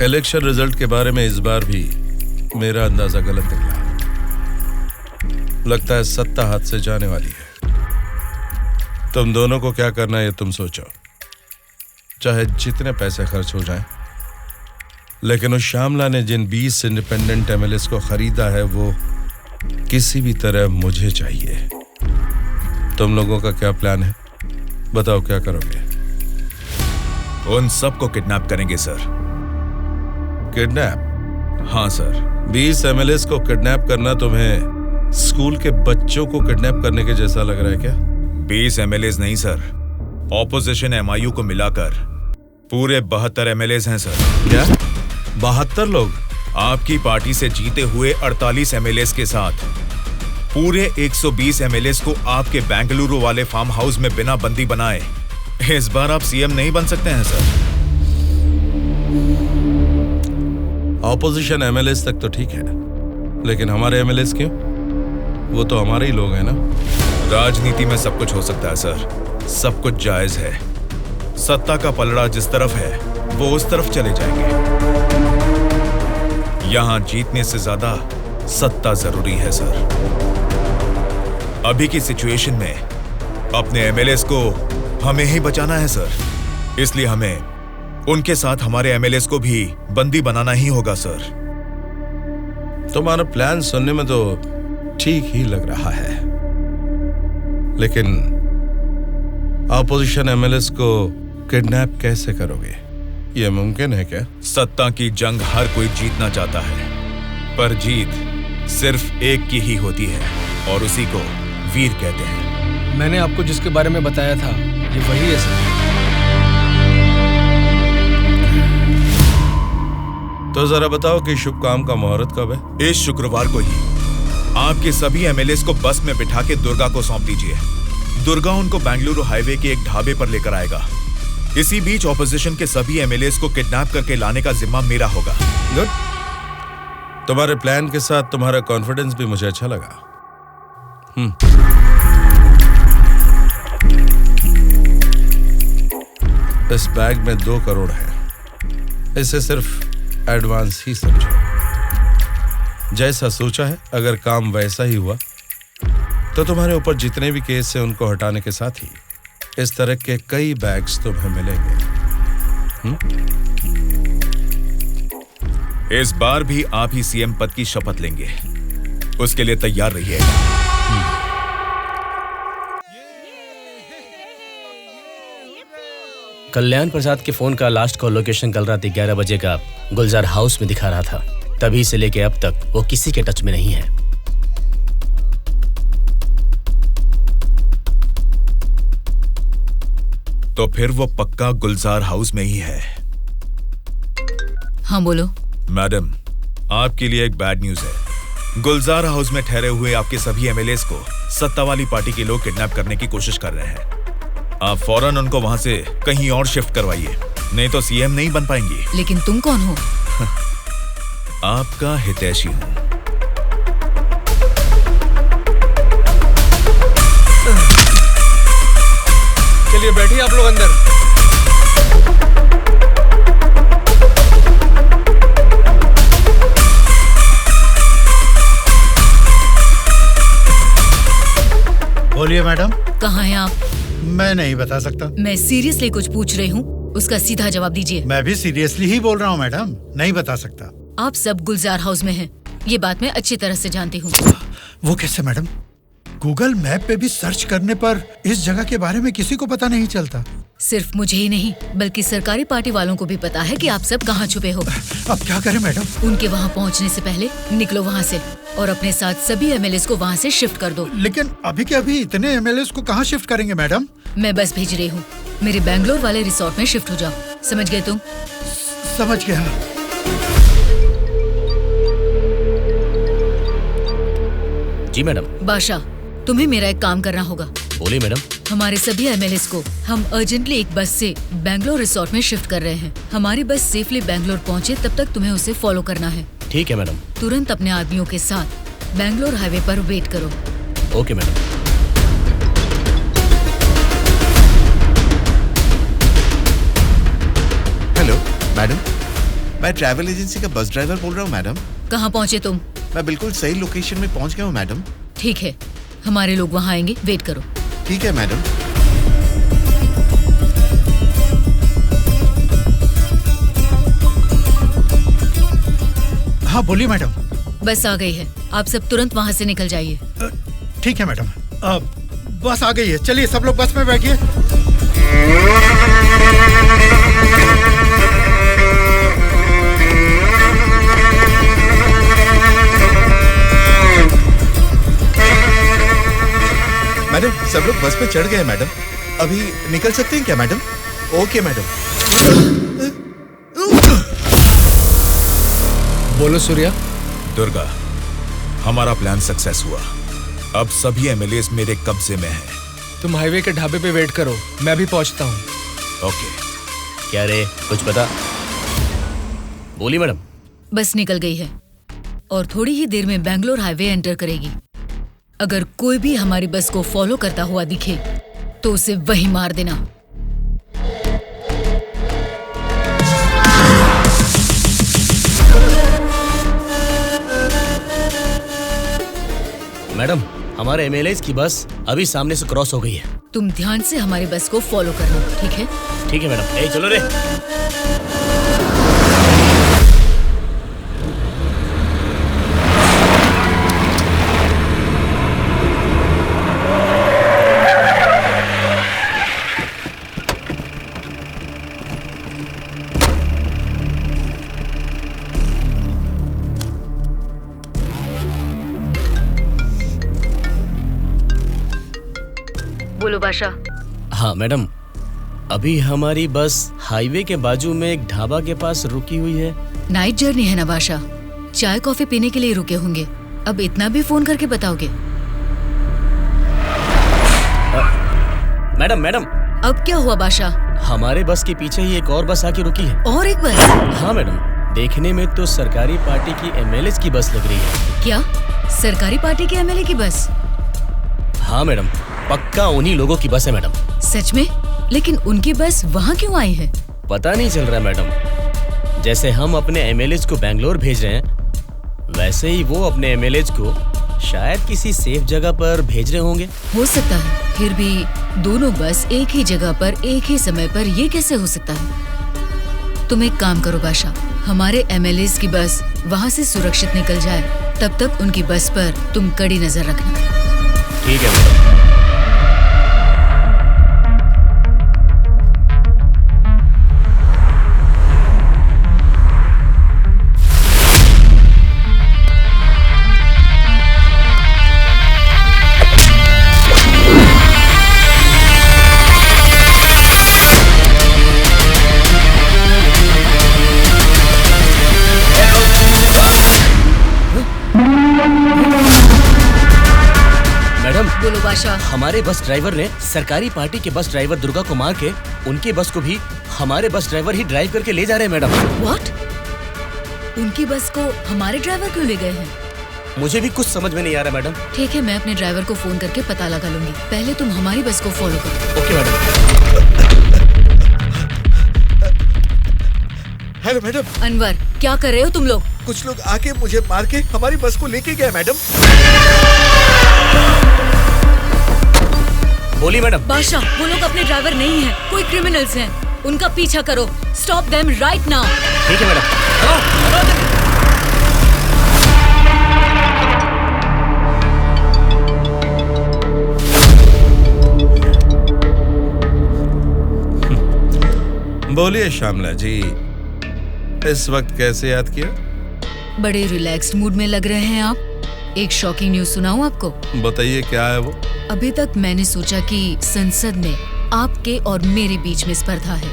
इलेक्शन रिजल्ट के बारे में इस बार भी मेरा अंदाजा गलत निकला। लगता है सत्ता हाथ से जाने वाली है। तुम दोनों को क्या करना है ये तुम सोचो, चाहे जितने पैसे खर्च हो जाएं। लेकिन उस श्यामला ने जिन 20 इंडिपेंडेंट एमएलएस को खरीदा है, वो किसी भी तरह मुझे चाहिए। तुम लोगों का क्या प्लान है, बताओ क्या करोगे? उन सबको किडनैप करेंगे सर। किडनैप? हाँ सर। 20 एमएलएस को किडनैप करना तुम्हें स्कूल के बच्चों को किडनैप करने के जैसा लग रहा है क्या? 20 एमएलएस नहीं सर, ऑपोजिशन एमआईयू को मिलाकर पूरे 72 एमएलएस हैं सर। क्या 72 लोग? आपकी पार्टी से जीते हुए 48 एमएलएस के साथ पूरे 120 एमएलएस को आपके बेंगलुरु वाले फार्म हाउस में बिना बंदी बनाए इस बार आप सीएम नहीं बन सकते हैं सर। ऑपोजिशन एमएलएस तक तो ठीक है, लेकिन हमारे एमएलएस क्यों? वो तो हमारे ही लोग हैं ना। राजनीति में सब कुछ हो सकता है सर, सब कुछ जायज है। सत्ता का पलड़ा जिस तरफ है वो उस तरफ चले जाएंगे। यहां जीतने से ज्यादा सत्ता जरूरी है सर। अभी की सिचुएशन में अपने एमएलएस को हमें ही बचाना है सर, इसलिए हमें उनके साथ हमारे एमएलएस को भी बंदी बनाना ही होगा सर। तुम्हारा प्लान सुनने में तो ठीक ही लग रहा है, लेकिन ऑपोजिशन एमएलएस को किडनैप कैसे करोगे? यह मुमकिन है क्या? सत्ता की जंग हर कोई जीतना चाहता है, पर जीत सिर्फ एक की ही होती है और उसी को वीर कहते हैं। मैंने आपको जिसके बारे में बताया था, ये वही है सर। तो जरा बताओ कि शुभ काम का मुहूर्त कब है? इस शुक्रवार को ही आपके सभी एमएलएस को बस में बिठा के दुर्गा को सौंप दीजिए। दुर्गा उनको बेंगलुरु हाईवे के एक ढाबे पर लेकर आएगा। इसी बीच ऑपोजिशन के सभी एमएलएस को किडनैप करके लाने का जिम्मा मेरा होगा। गुड। तुम्हारे प्लान के साथ तुम्हारा कॉन्फिडेंस भी मुझे अच्छा लगा। इस बैग में 2 करोड़ है, इसे सिर्फ एडवांस ही समझो। जैसा सोचा है, अगर काम वैसा ही हुआ तो तुम्हारे ऊपर जितने भी केस हैं उनको हटाने के साथ ही इस तरह के कई बैग्स तुम्हें मिलेंगे। इस बार भी आप ही सीएम पद की शपथ लेंगे, उसके लिए तैयार रहिए। कल्याण प्रसाद के फोन का लास्ट कॉल लोकेशन कल रात 11 बजे का गुलजार हाउस में दिखा रहा था। तभी से लेके अब तक वो किसी के टच में नहीं है। तो फिर वो पक्का गुलजार हाउस में ही है। हाँ बोलो। मैडम, आपके लिए एक बैड न्यूज है। गुलजार हाउस में ठहरे हुए आपके सभी एमएलएस को सत्ता वाली पार्टी के लोग किडनैप करने की कोशिश कर रहे हैं। आप फौरन उनको वहां से कहीं और शिफ्ट करवाइए, नहीं तो सीएम नहीं बन पाएंगी। लेकिन तुम कौन हो? आपका हितैषी हूं। चलिए बैठिए आप लोग अंदर। बोलिए मैडम। कहाँ हैं आप? मैं नहीं बता सकता। मैं सीरियसली कुछ पूछ रही हूँ, उसका सीधा जवाब दीजिए। मैं भी सीरियसली ही बोल रहा हूँ मैडम, नहीं बता सकता। आप सब गुलजार हाउस में हैं, ये बात मैं अच्छी तरह से जानती हूँ। वो कैसे मैडम? गूगल मैप पे भी सर्च करने पर इस जगह के बारे में किसी को पता नहीं चलता। सिर्फ मुझे ही नहीं, बल्कि सरकारी पार्टी वालों को भी पता है कि आप सब कहाँ छुपे हो। अब क्या करें मैडम? उनके वहाँ पहुँचने से पहले निकलो वहाँ से और अपने साथ सभी एमएलएस को वहाँ से शिफ्ट कर दो। लेकिन अभी के अभी इतने एमएलएस को कहाँ शिफ्ट करेंगे मैडम? मैं बस भेज रही हूँ, मेरे बैंगलोर वाले रिसोर्ट में शिफ्ट हो जाओ। समझ गए तुम? समझ गया। जी मैडम। बादशाह, तुम्हें मेरा एक काम करना होगा। बोलिए मैडम। हमारे सभी एमएलएस को हम अर्जेंटली एक बस से बैंगलोर रिसोर्ट में शिफ्ट कर रहे हैं। हमारी बस सेफली बैंगलोर पहुंचे तब तक तुम्हें उसे फॉलो करना है। ठीक है मैडम। तुरंत अपने आदमियों के साथ बैंगलोर हाईवे पर वेट करो। Okay madam. हेलो मैडम, मैं ट्रैवल एजेंसी का बस ड्राइवर बोल रहा हूँ मैडम। कहाँ पहुँचे तुम? मैं बिल्कुल सही लोकेशन में पहुँच गया हूँ मैडम। ठीक है, हमारे लोग वहाँ आएंगे, वेट करो। ठीक है मैडम। हाँ बोलिए मैडम। बस आ गई है, आप सब तुरंत वहाँ से निकल जाइए। ठीक है मैडम। बस आ गई है, चलिए सब लोग बस में बैठिए। मैडम सब लोग बस पे चढ़ गए मैडम। अभी निकल सकते हैं क्या मैडम? Okay madam. बोलो सूर्या। दुर्गा, हमारा प्लान सक्सेस हुआ। अब सभी एमएलएस मेरे कब्जे में हैं। तुम हाईवे के ढाबे पे वेट करो, मैं भी पहुंचता हूँ। ओके। क्या रे, कुछ पता? बोली मैडम। बस निकल गई है और थोड़ी ही देर में बैंगलोर हाईवे एंटर करेगी। अगर कोई भी हमारी बस को फॉलो करता हुआ दिखे तो उसे वहीं मार देना। मैडम, हमारे एमएलएस की बस अभी सामने से क्रॉस हो गई है। तुम ध्यान से हमारी बस को फॉलो करना, ठीक है? ठीक है मैडम। ए चलो रे। बोलो बादशाह। हाँ मैडम, अभी हमारी बस हाईवे के बाजू में एक ढाबा के पास रुकी हुई है। नाइट जर्नी है ना बादशाह, चाय कॉफी पीने के लिए रुके होंगे। अब इतना भी फोन करके बताओगे? Madam madam. अब क्या हुआ बादशाह? हमारे बस के पीछे ही एक और बस आके रुकी है। और एक बस? हाँ मैडम, देखने में तो सरकारी पार्टी की एमएलए की बस लग रही है। क्या सरकारी पार्टी के एमएलए की बस? हाँ मैडम, पक्का उन्हीं लोगों की बस है मैडम। सच में? लेकिन उनकी बस वहाँ क्यों आई है? पता नहीं चल रहा मैडम। जैसे हम अपने एमएलएज को बैंगलोर भेज रहे हैं, वैसे ही वो अपने एमएलएज को शायद किसी सेफ जगह पर भेज रहे होंगे। हो सकता है, फिर भी दोनों बस एक ही जगह पर एक ही समय पर ये कैसे हो सकता है? तुम एक काम करो बादशाह, हमारे एमएलएज की बस वहाँ से सुरक्षित निकल जाए, तब तक उनकी बस पर तुम कड़ी नजर रखना। ठीक है मैडम। बोलो बादशाह। हमारे बस ड्राइवर ने सरकारी पार्टी के बस ड्राइवर दुर्गा को मार के उनकी बस को भी हमारे बस ड्राइवर ही ड्राइव करके ले जा रहे हैं मैडम। व्हाट? उनकी बस को हमारे ड्राइवर क्यों ले गए हैं? मुझे भी कुछ समझ में नहीं आ रहा मैडम। ठीक है, मैं अपने ड्राइवर को फोन करके पता लगा लूंगी। पहले तुम हमारी बस को फॉलो करो। Okay madam. Hello madam. Anwar, क्या कर रहे हो तुम लोग? कुछ लोग आके मुझे मार के हमारी बस को लेके गए मैडम। बोली मैडम। बादशाह, वो लोग अपने ड्राइवर नहीं हैं, कोई क्रिमिनल्स हैं। उनका पीछा करो। Stop them right now. ठीक है मैडम। बोलिए श्यामला जी, इस वक्त कैसे याद किया? बड़े रिलैक्स्ड मूड में लग रहे हैं आप। एक शॉकिंग न्यूज सुनाऊं आपको? बताइए, क्या है वो? अभी तक मैंने सोचा कि संसद में आपके और मेरे बीच में स्पर्धा है,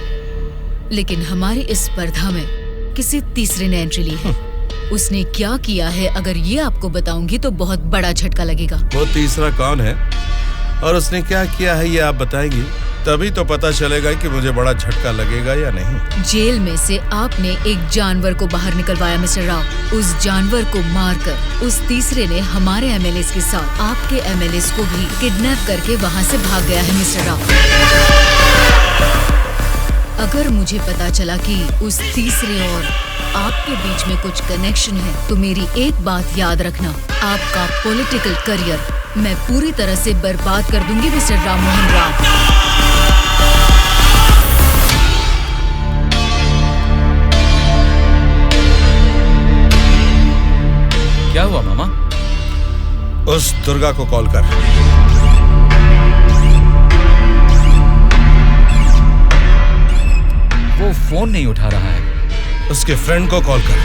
लेकिन हमारी इस स्पर्धा में किसी तीसरे ने एंट्री ली है। उसने क्या किया है अगर ये आपको बताऊंगी तो बहुत बड़ा झटका लगेगा। वो तीसरा कौन है और उसने क्या किया है ये आप बताएंगी, तभी तो पता चलेगा कि मुझे बड़ा झटका लगेगा या नहीं। जेल में से आपने एक जानवर को बाहर निकलवाया मिस्टर राव। उस जानवर को मारकर उस तीसरे ने हमारे एमएलएस के साथ आपके एमएलएस को भी किडनैप करके वहाँ से भाग गया है मिस्टर राव। अगर मुझे पता चला कि उस तीसरे और आपके बीच में कुछ कनेक्शन है तो मेरी एक बात याद रखना, आपका पॉलिटिकल करियर मैं पूरी तरह से बर्बाद कर दूंगी मिस्टर राम मोहन राव। क्या हुआ मामा? उस दुर्गा को कॉल कर। वो फोन नहीं उठा रहा है। उसके फ्रेंड को कॉल कर।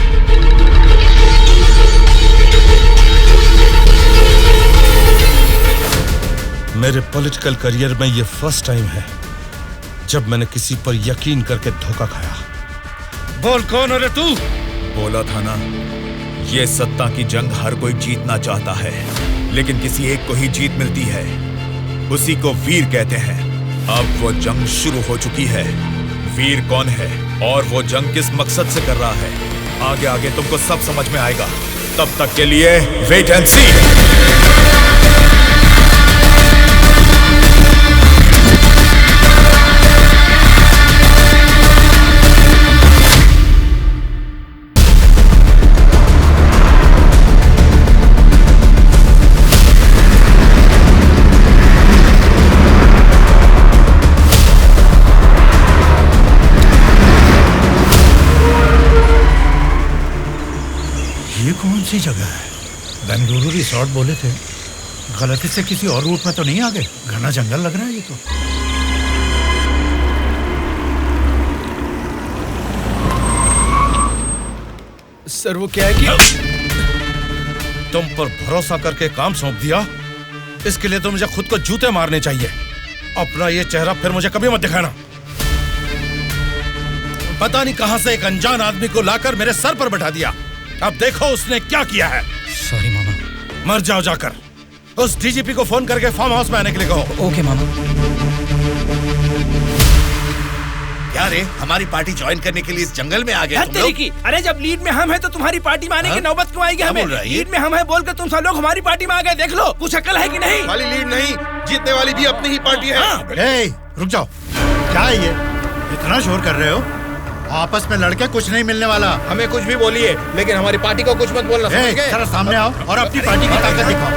मेरे पॉलिटिकल करियर में ये फर्स्ट टाइम है जब मैंने किसी पर यकीन करके धोखा खाया। बोल कौन है रे तू? बोला था ना, ये सत्ता की जंग हर कोई जीतना चाहता है, लेकिन किसी एक को ही जीत मिलती है, उसी को वीर कहते हैं। अब वो जंग शुरू हो चुकी है। वीर कौन है और वो जंग किस मकसद से कर रहा है, आगे आगे तुमको सब समझ में आएगा। तब तक के लिए वेट एंड सी। कौन सी जगह है? बेंगलुरु रिसोर्ट बोले थे, गलती से किसी और रूट में तो नहीं आ गए? घना जंगल लग रहा है ये तो। सर वो क्या है कि तुम पर भरोसा करके काम सौंप दिया, इसके लिए तो मुझे खुद को जूते मारने चाहिए। अपना ये चेहरा फिर मुझे कभी मत दिखाना। पता नहीं कहां से एक अनजान आदमी को लाकर मेरे सर पर बैठा दिया। अब देखो उसने क्या किया है। सॉरी मामा। मर जाओ जाकर। उस डीजीपी को फोन करके फार्म हाउस में आने के लिए कहो। ओके मामा। क्या रे, हमारी पार्टी ज्वाइन करने के लिए इस जंगल में आ गए तुम लोग? अरे जब लीड में हम हैं तो तुम्हारी पार्टी में आने की नौबत क्यों आएगी हमें? लीड में हम हैं बोलकर तुम सब लोग हमारी पार्टी में आ गए। देख लो, कुछ अकल है कि नहीं? वाली लीड नहीं, जीतने वाली भी अपनी ही पार्टी है। रुक जाओ, क्या है ये? इतना शोर कर रहे हो? आपस में लड़के कुछ नहीं मिलने वाला। हमें कुछ भी बोलिए, लेकिन हमारी पार्टी को कुछ मत बोलना। समझ गए? जरा सामने आओ और अपनी पार्टी की ताकत दिखाओ।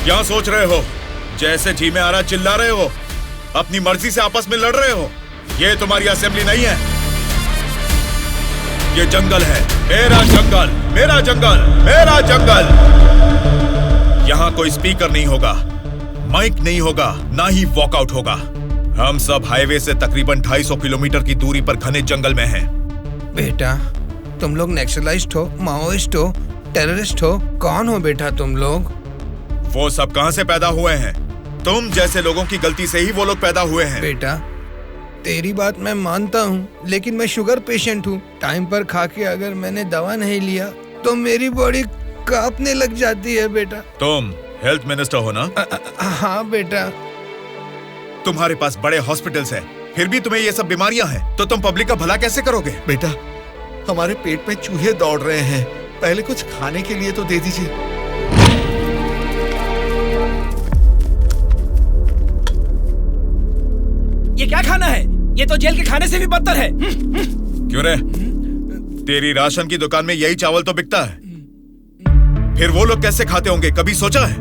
क्या सोच रहे हो? जैसे जी में आ रहा चिल्ला रहे हो, अपनी मर्जी से आपस में लड़ रहे हो। ये तुम्हारी असेंबली नहीं है, ये जंगल है। मेरा जंगल, मेरा जंगल, मेरा जंगल। यहाँ कोई स्पीकर नहीं होगा, माइक नहीं होगा, ना ही वॉकआउट होगा। हम सब हाईवे से तकरीबन 250 किलोमीटर की दूरी पर घने जंगल में हैं। बेटा, तुम लोग नेक्सलाइस्ट हो, माओइस्ट हो, टेररिस्ट हो? कौन हो बेटा तुम लोग? वो सब कहां से पैदा हुए हैं? तुम जैसे लोगों की गलती से ही वो लोग पैदा हुए हैं। बेटा, तेरी बात मैं मानता हूँ, लेकिन मैं शुगर पेशेंट हूँ। टाइम पर खा के अगर मैंने दवा नहीं लिया तो मेरी बॉडी कांपने लग जाती है बेटा। तुम हेल्थ मिनिस्टर हो ना? हाँ बेटा। तुम्हारे पास बड़े हॉस्पिटल्स हैं, फिर भी तुम्हें ये सब बीमारियां हैं, तो तुम पब्लिक का भला कैसे करोगे? बेटा, हमारे पेट में चूहे दौड़ रहे हैं, पहले कुछ खाने के लिए तो दे दीजिए। ये क्या खाना है? ये तो जेल के खाने से भी बदतर है। क्यों रे? तेरी राशन की दुकान में यही चावल तो बिकता है, फिर वो लोग कैसे खाते होंगे, कभी सोचा है?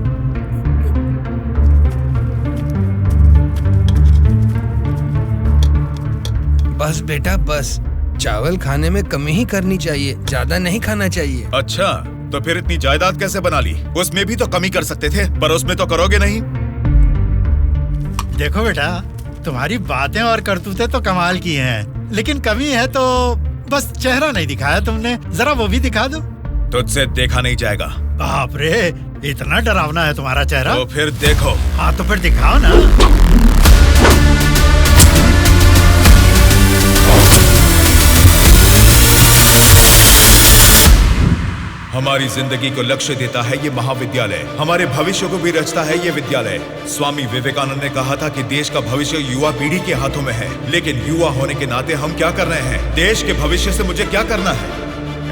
बस बेटा बस, चावल खाने में कमी ही करनी चाहिए, ज्यादा नहीं खाना चाहिए। अच्छा, तो फिर इतनी जायदाद कैसे बना ली? उसमें भी तो कमी कर सकते थे, पर उसमें तो करोगे नहीं। देखो बेटा, तुम्हारी बातें और करतूतें तो कमाल की हैं, लेकिन कमी है तो बस चेहरा नहीं दिखाया तुमने, जरा वो भी दिखा दो। तुझसे देखा नहीं जाएगा। बाप रे, इतना डरावना है तुम्हारा चेहरा? तो फिर देखो। हाँ तो फिर दिखाओ ना। हमारी जिंदगी को लक्ष्य देता है ये महाविद्यालय, हमारे भविष्य को भी रचता है ये विद्यालय। स्वामी विवेकानंद ने कहा था कि देश का भविष्य युवा पीढ़ी के हाथों में है, लेकिन युवा होने के नाते हम क्या कर रहे हैं? देश के भविष्य से मुझे क्या करना है,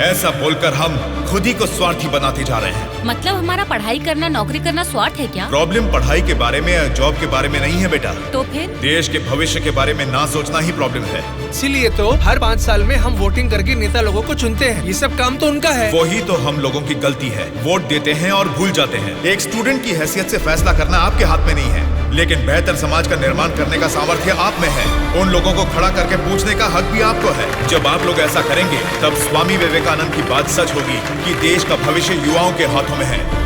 ऐसा बोलकर हम खुद ही को स्वार्थी बनाते जा रहे हैं। मतलब हमारा पढ़ाई करना, नौकरी करना स्वार्थ है क्या? प्रॉब्लम पढ़ाई के बारे में या जॉब के बारे में नहीं है बेटा, तो फिर देश के भविष्य के बारे में ना सोचना ही प्रॉब्लम है। इसीलिए तो हर 5 साल में हम वोटिंग करके नेता लोगों को चुनते हैं, ये सब काम तो उनका है। वही तो हम लोगों की गलती है, वोट देते हैं और भूल जाते हैं। एक स्टूडेंट की हैसियत से फैसला करना आपके हाथ में नहीं है, लेकिन बेहतर समाज का निर्माण करने का सामर्थ्य आप में है। उन लोगों को खड़ा करके पूछने का हक भी आपको है। जब आप लोग ऐसा करेंगे तब स्वामी विवेकानंद की बात सच होगी कि देश का भविष्य युवाओं के हाथों में है।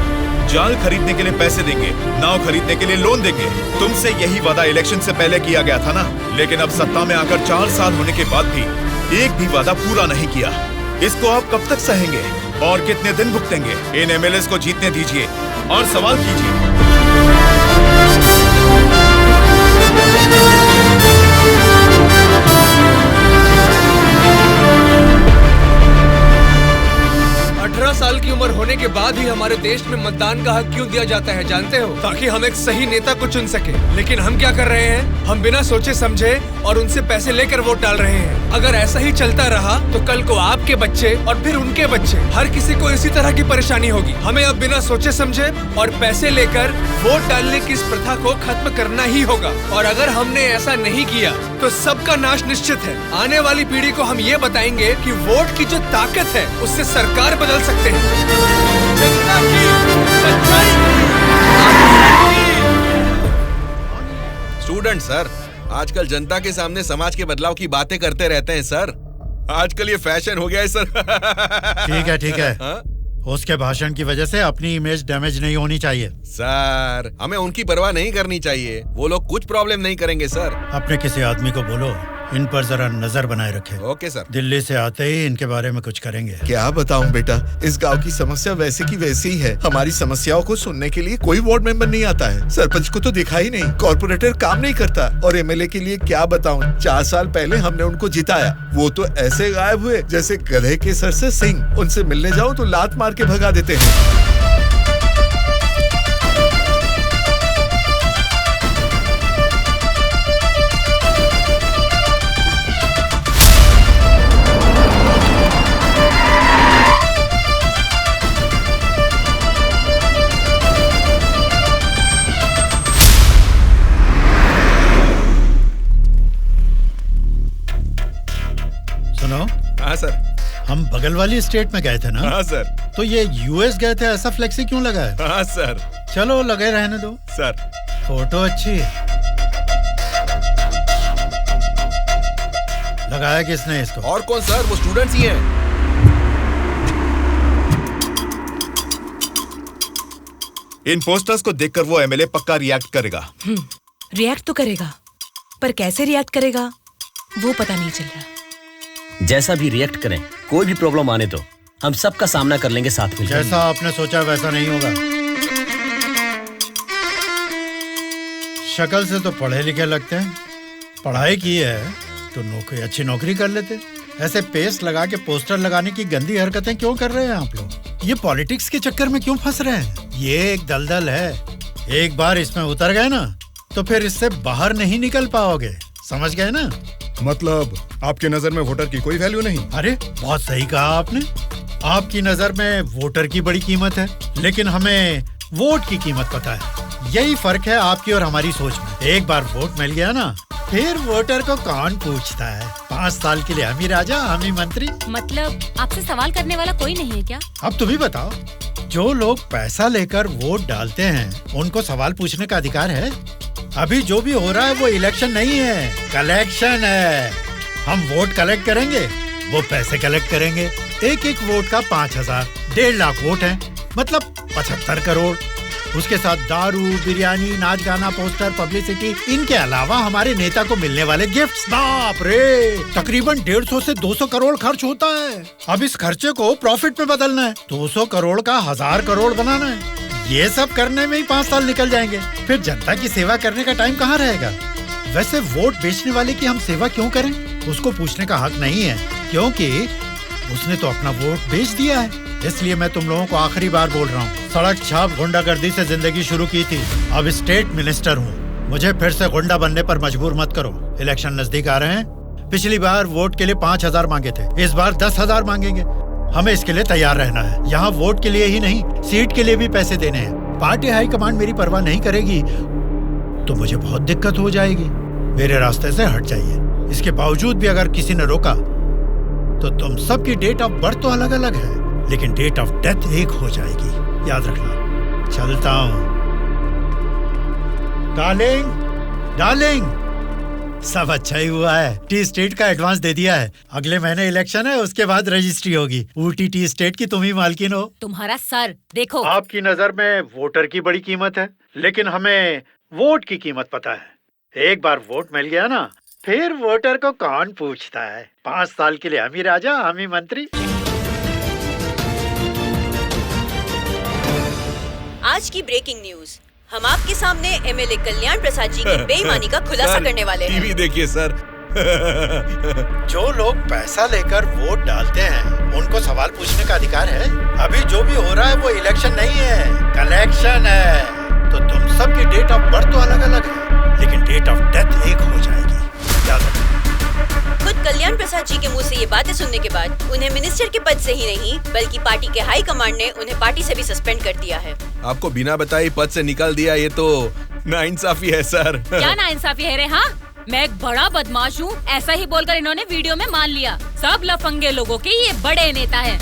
जाल खरीदने के लिए पैसे देंगे, नाव खरीदने के लिए लोन देंगे। तुमसे यही वादा इलेक्शन से पहले किया गया था ना, लेकिन अब सत्ता में आकर 4 साल होने के बाद भी एक भी वादा पूरा नहीं किया। इसको आप कब तक सहेंगे और कितने दिन भुगतेंगे? इन एमएलएस को जीतने दीजिए और सवाल कीजिए। 18 साल की उम्र होने के बाद ही हमारे देश में मतदान का हक क्यों दिया जाता है जानते हो? ताकि हम एक सही नेता को चुन सके। लेकिन हम क्या कर रहे हैं? हम बिना सोचे समझे और उनसे पैसे लेकर वोट डाल रहे हैं। अगर ऐसा ही चलता रहा तो कल को आपके बच्चे और फिर उनके बच्चे, हर किसी को इसी तरह की परेशानी होगी। हमें अब बिना सोचे समझे और पैसे लेकर वोट डालने की इस प्रथा को खत्म करना ही होगा। और अगर हमने ऐसा नहीं किया तो सबका नाश निश्चित है। आने वाली पीढ़ी को हम ये बताएंगे कि वोट की जो ताकत है उससे सरकार बदल सकते हैं। जनता की सच्चाई स्टूडेंट सर, आजकल जनता के सामने समाज के बदलाव की बातें करते रहते हैं सर। आजकल ये फैशन हो गया है सर। ठीक है ठीक है। हाँ? उसके भाषण की वजह से अपनी इमेज डैमेज नहीं होनी चाहिए। सर, हमें उनकी परवाह नहीं करनी चाहिए, वो लोग कुछ प्रॉब्लम नहीं करेंगे सर। अपने किसी आदमी को बोलो इन पर जरा नजर बनाए रखे। Okay sir. दिल्ली से आते ही इनके बारे में कुछ करेंगे। क्या बताऊं बेटा, इस गांव की समस्या वैसे की वैसी ही है। हमारी समस्याओं को सुनने के लिए कोई वार्ड मेंबर नहीं आता है। सरपंच को तो दिखा ही नहीं, कॉर्पोरेटर काम नहीं करता, और एमएलए के लिए क्या बताऊं, 4 साल पहले हमने उनको जिताया, वो तो ऐसे गायब हुए जैसे गधे के सर से सिंह। उनसे मिलने जाओ तो लात मार के भगा देते हैं। हाँ सर। हम बगल वाली स्टेट में गए थे ना? हाँ सर। तो ये यूएस गए थे, ऐसा फ्लेक्सी क्यों लगा है? हाँ सर। चलो लगे रहने दो सर। फोटो अच्छी है। लगाया किसने इसको? और कौन सर, वो स्टूडेंट्स ही हैं। इन पोस्टर्स को देखकर वो एमएलए पक्का रिएक्ट करेगा। रिएक्ट तो करेगा, पर कैसे रिएक्ट करेगा वो पता नहीं चल रहा। जैसा भी रिएक्ट करें, कोई भी प्रॉब्लम आने तो हम सबका सामना कर लेंगे साथ में। जैसा आपने सोचा वैसा नहीं होगा। शक्ल से तो पढ़े लिखे लगते हैं, पढ़ाई की है तो नौकरी, अच्छी नौकरी कर लेते। ऐसे पेस्ट लगा के पोस्टर लगाने की गंदी हरकतें क्यों कर रहे हैं आप लोग? ये पॉलिटिक्स के चक्कर में क्यों फंस रहे हैं? ये एक दलदल है, एक बार इसमें उतर गए ना तो फिर इससे बाहर नहीं निकल पाओगे, समझ गए ना? मतलब आपके नजर में वोटर की कोई वैल्यू नहीं? अरे बहुत सही कहा आपने। आपकी नजर में वोटर की बड़ी कीमत है, लेकिन हमें वोट की कीमत पता है। यही फर्क है आपकी और हमारी सोच में। एक बार वोट मिल गया ना, फिर वोटर को कौन पूछता है? 5 साल के लिए हम ही राजा, हम ही मंत्री। मतलब आपसे सवाल करने वाला कोई नहीं है क्या? अब तुम ही बताओ, जो लोग पैसा लेकर वोट डालते हैं उनको सवाल पूछने का अधिकार है? अभी जो भी हो रहा है वो इलेक्शन नहीं है, कलेक्शन है। हम वोट कलेक्ट करेंगे, वो पैसे कलेक्ट करेंगे। एक एक वोट का 5,000, 1.5 लाख वोट हैं, मतलब 75 करोड़। उसके साथ दारू, बिरयानी, नाच गाना, पोस्टर, पब्लिसिटी, इनके अलावा हमारे नेता को मिलने वाले गिफ्ट्स। बाप रे, तकरीबन 150 से 200 करोड़ खर्च होता है। अब इस खर्चे को प्रॉफिट में बदलना है, 200 करोड़ का 1000 करोड़ बनाना है। ये सब करने में ही 5 साल निकल जाएंगे। फिर जनता की सेवा करने का टाइम कहाँ रहेगा? वैसे वोट बेचने वाले की हम सेवा क्यों करें? उसको पूछने का हक नहीं है, क्योंकि उसने तो अपना वोट बेच दिया है। इसलिए मैं तुम लोगों को आखिरी बार बोल रहा हूँ, सड़क छाप गुंडागर्दी से जिंदगी शुरू की थी, अब स्टेट मिनिस्टर हूँ। मुझे फिर से गुंडा बनने पर मजबूर मत करो। इलेक्शन नजदीक आ रहे हैं। पिछली बार वोट के लिए 5,000 मांगे थे, इस बार 10,000 मांगेंगे। हमें इसके लिए तैयार रहना है। यहाँ वोट के लिए ही नहीं, सीट के लिए भी पैसे देने हैं। पार्टी हाईकमांड मेरी परवाह नहीं करेगी तो मुझे बहुत दिक्कत हो जाएगी। मेरे रास्ते से हट जाइए। इसके बावजूद भी अगर किसी ने रोका तो तुम सबकी डेट ऑफ बर्थ तो अलग अलग है, लेकिन डेट ऑफ डेथ एक हो जाएगी, याद रखना। चलता हूँ। डार्लिंग, सब अच्छा ही हुआ है। टी स्टेट का एडवांस दे दिया है। अगले महीने इलेक्शन है, उसके बाद रजिस्ट्री होगी। ऊटी टी स्टेट की तुम ही मालकिन हो। तुम्हारा सर देखो। आपकी नजर में वोटर की बड़ी कीमत है, लेकिन हमें वोट की कीमत पता है। एक बार वोट मिल गया ना, फिर वोटर को कौन पूछता है। 5 साल के लिए हम ही राजा, हम ही मंत्री। आज की ब्रेकिंग न्यूज, हम आपके सामने एमएलए कल्याण प्रसाद जी की बेईमानी का खुलासा करने वाले हैं। टीवी देखिए सर। जो लोग पैसा लेकर वोट डालते हैं, उनको सवाल पूछने का अधिकार है। अभी जो भी हो रहा है वो इलेक्शन नहीं है, कलेक्शन है। तो तुम सबकी डेट ऑफ बर्थ तो अलग अलग है, लेकिन डेट ऑफ डेथ एक हो जाएगी, याद रखना। खुद कल्याण प्रसाद जी के मुंह से ये बातें सुनने के बाद उन्हें मिनिस्टर के पद से ही नहीं, बल्कि पार्टी के हाई कमांड ने उन्हें पार्टी से भी सस्पेंड कर दिया है। आपको बिना बताए पद से निकाल दिया, ये तो नाइंसाफी है सर। क्या नाइंसाफी है रे? हाँ, मैं एक बड़ा बदमाश हूँ, ऐसा ही बोलकर इन्होंने वीडियो में मान लिया। सब लफंगे लोगों के ये बड़े नेता हैं।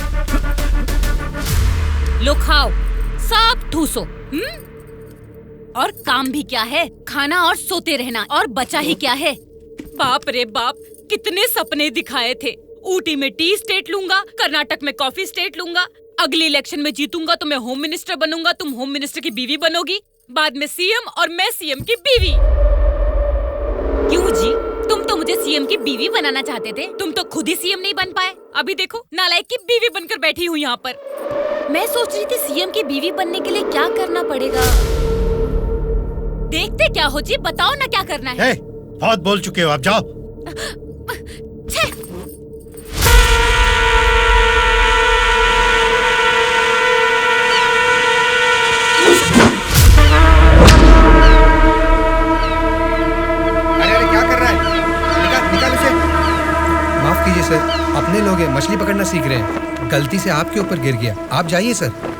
लो खाओ, सब ठूसो। और काम भी क्या है? खाना और सोते रहना। और बचा ही क्या है? बाप रे बाप, कितने सपने दिखाए थे। ऊटी में टी स्टेट लूंगा, कर्नाटक में कॉफी स्टेट लूंगा, अगले इलेक्शन में जीतूंगा तो मैं होम मिनिस्टर बनूंगा, तुम होम मिनिस्टर की बीवी बनोगी, बाद में सीएम और मैं सीएम की बीवी। क्यों जी, तुम तो मुझे सीएम की बीवी बनाना चाहते थे, तुम तो खुद ही सीएम नहीं बन पाए। अभी देखो, नालायक की बीवी बनकर बैठी हूँ यहाँ पर। मैं सोच रही थी सीएम की बीवी बनने के लिए क्या करना पड़ेगा। देखते क्या हो जी, बताओ ना क्या करना है। बहुत बोल चुके हो, आप जाओ। अरे क्या कर रहा है? निकाल उसे। माफ कीजिए सर, अपने लोग हैं, मछली पकड़ना सीख रहे हैं, गलती से आपके ऊपर गिर गया। आप जाइए सर।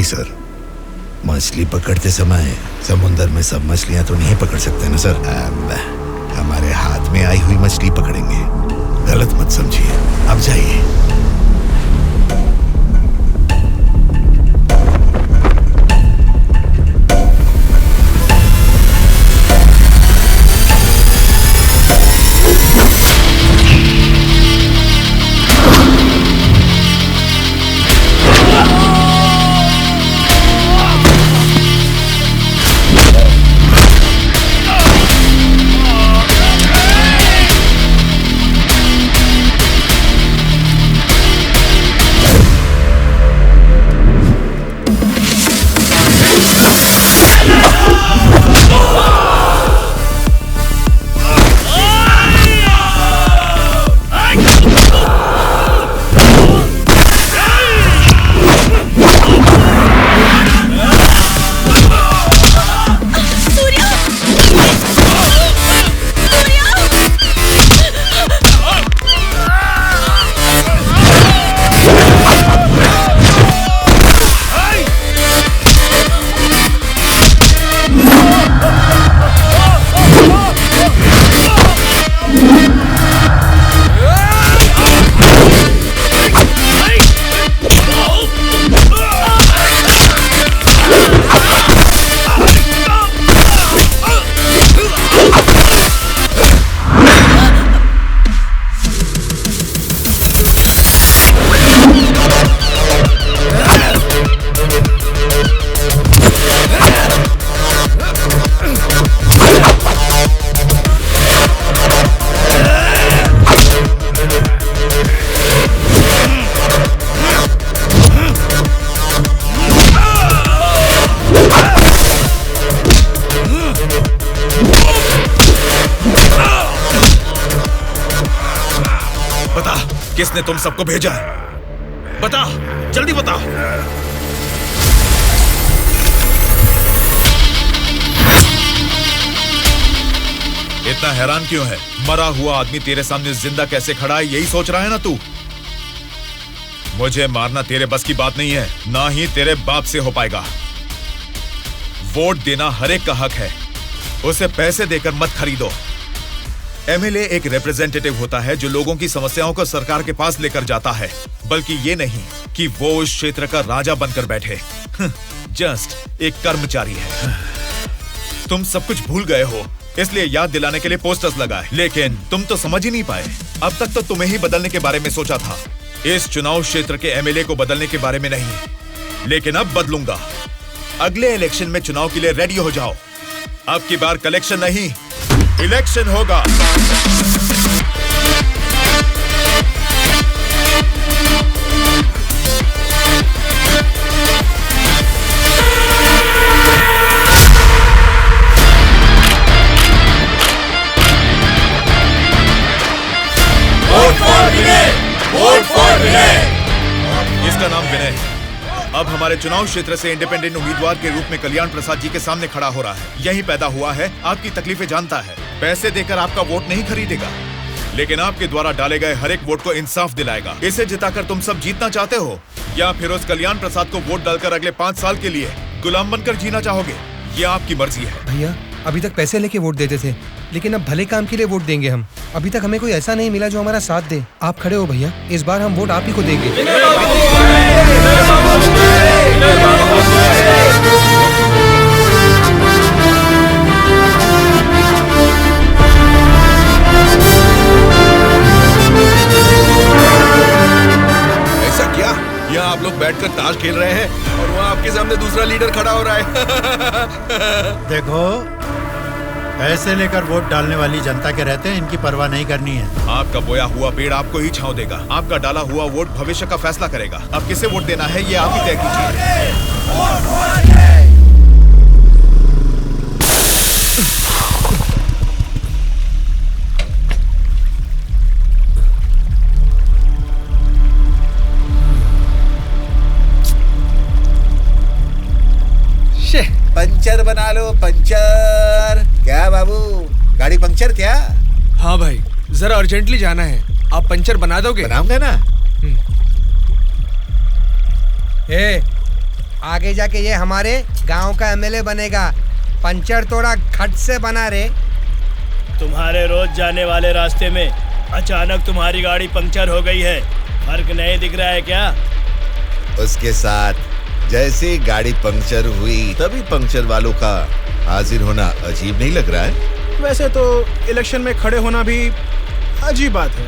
सर, मछली पकड़ते समय समुंदर में सब मछलियां तो नहीं पकड़ सकते ना सर। हमारे हाथ में आई हुई मछली पकड़ेंगे, गलत मत समझिए। अब जाइए। किसने तुम सबको भेजा है? बता, जल्दी बता। इतना हैरान क्यों है? मरा हुआ आदमी तेरे सामने जिंदा कैसे खड़ा है, यही सोच रहा है ना तू? मुझे मारना तेरे बस की बात नहीं है, ना ही तेरे बाप से हो पाएगा। वोट देना हर एक का हक है, उसे पैसे देकर मत खरीदो। एमएलए एक रिप्रेजेंटेटिव होता है जो लोगों की समस्याओं को सरकार के पास लेकर जाता है, बल्कि ये नहीं कि वो उस क्षेत्र का राजा बनकर बैठे। जस्ट एक कर्मचारी है। तुम सब कुछ भूल गए हो, इसलिए याद दिलाने के लिए पोस्टर्स लगाए, लेकिन तुम तो समझ ही नहीं पाए। अब तक तो तुम्हें ही बदलने के बारे में सोचा था, इस चुनाव क्षेत्र के एमएलए को बदलने के बारे में नहीं। लेकिन अब बदलूंगा। अगले इलेक्शन में चुनाव के लिए रेडी हो जाओ। अब की बार कलेक्शन नहीं, इलेक्शन होगा। Vote for Vinay, vote for Vinay. इसका नाम विनय है। अब हमारे चुनाव क्षेत्र से इंडिपेंडेंट उम्मीदवार के रूप में कल्याण प्रसाद जी के सामने खड़ा हो रहा है। यही पैदा हुआ है, आपकी तकलीफें जानता है, पैसे देकर आपका वोट नहीं खरीदेगा, लेकिन आपके द्वारा डाले गए हर एक वोट को इंसाफ दिलाएगा। इसे जिताकर तुम सब जीतना चाहते हो, या फिर उस कल्याण प्रसाद को वोट डालकर अगले 5 साल के लिए गुलाम बनकर जीना चाहोगे? ये आपकी मर्जी है। भैया अभी तक पैसे लेके वोट देते थे, लेकिन अब भले काम के लिए वोट देंगे हम। अभी तक हमें कोई ऐसा नहीं मिला जो हमारा साथ दे। आप खड़े हो भैया, इस बार हम वोट आप ही को देंगे। ऐसा क्या? यहाँ आप लोग बैठकर ताश खेल रहे हैं और वहाँ आपके सामने दूसरा लीडर खड़ा हो रहा है। देखो, पैसे लेकर वोट डालने वाली जनता के रहते हैं, इनकी परवाह नहीं करनी है। आपका बोया हुआ पेड़ आपको ही छांव देगा। आपका डाला हुआ वोट भविष्य का फैसला करेगा। अब किसे वोट देना है, ये आप ही तय कीजिए। पंचर बना लो, पंचर। क्या बाबू, गाड़ी पंचर क्या? हाँ भाई, जरा अर्जेंटली जाना है, आप पंचर बना दोगे? बनाऊंगा ना। आगे जाके ये हमारे गांव का एमएलए बनेगा। पंचर थोड़ा खट से बना रे। तुम्हारे रोज जाने वाले रास्ते में अचानक तुम्हारी गाड़ी पंचर हो गई है, फर्क नहीं दिख रहा है क्या? उसके साथ जैसे गाड़ी पंक्चर हुई तभी पंक्चर वालों का हाजिर होना अजीब नहीं लग रहा है? वैसे तो इलेक्शन में खड़े होना भी अजीब बात है।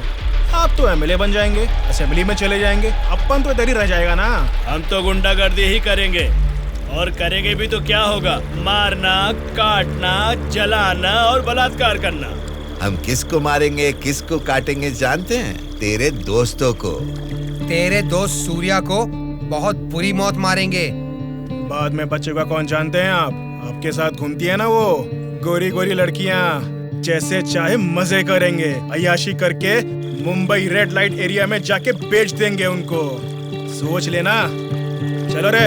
आप तो एमएलए बन जाएंगे, असेंबली में चले जाएंगे, अपन तो इधर ही रह जाएगा ना। हम तो गुंडागर्दी ही करेंगे, और करेंगे भी तो क्या होगा? मारना, काटना, जलाना और बलात्कार करना। हम किसको मारेंगे, किसको काटेंगे जानते हैं? तेरे दोस्तों को। तेरे दोस्त सूर्या को बहुत बुरी मौत मारेंगे। बाद में बच्चे का कौन जानते हैं आप? आपके साथ घूमती है ना वो गोरी गोरी लड़कियां, जैसे चाहे मजे करेंगे, अय्याशी करके मुंबई रेड लाइट एरिया में जाके बेच देंगे उनको। सोच लेना। चलो रे।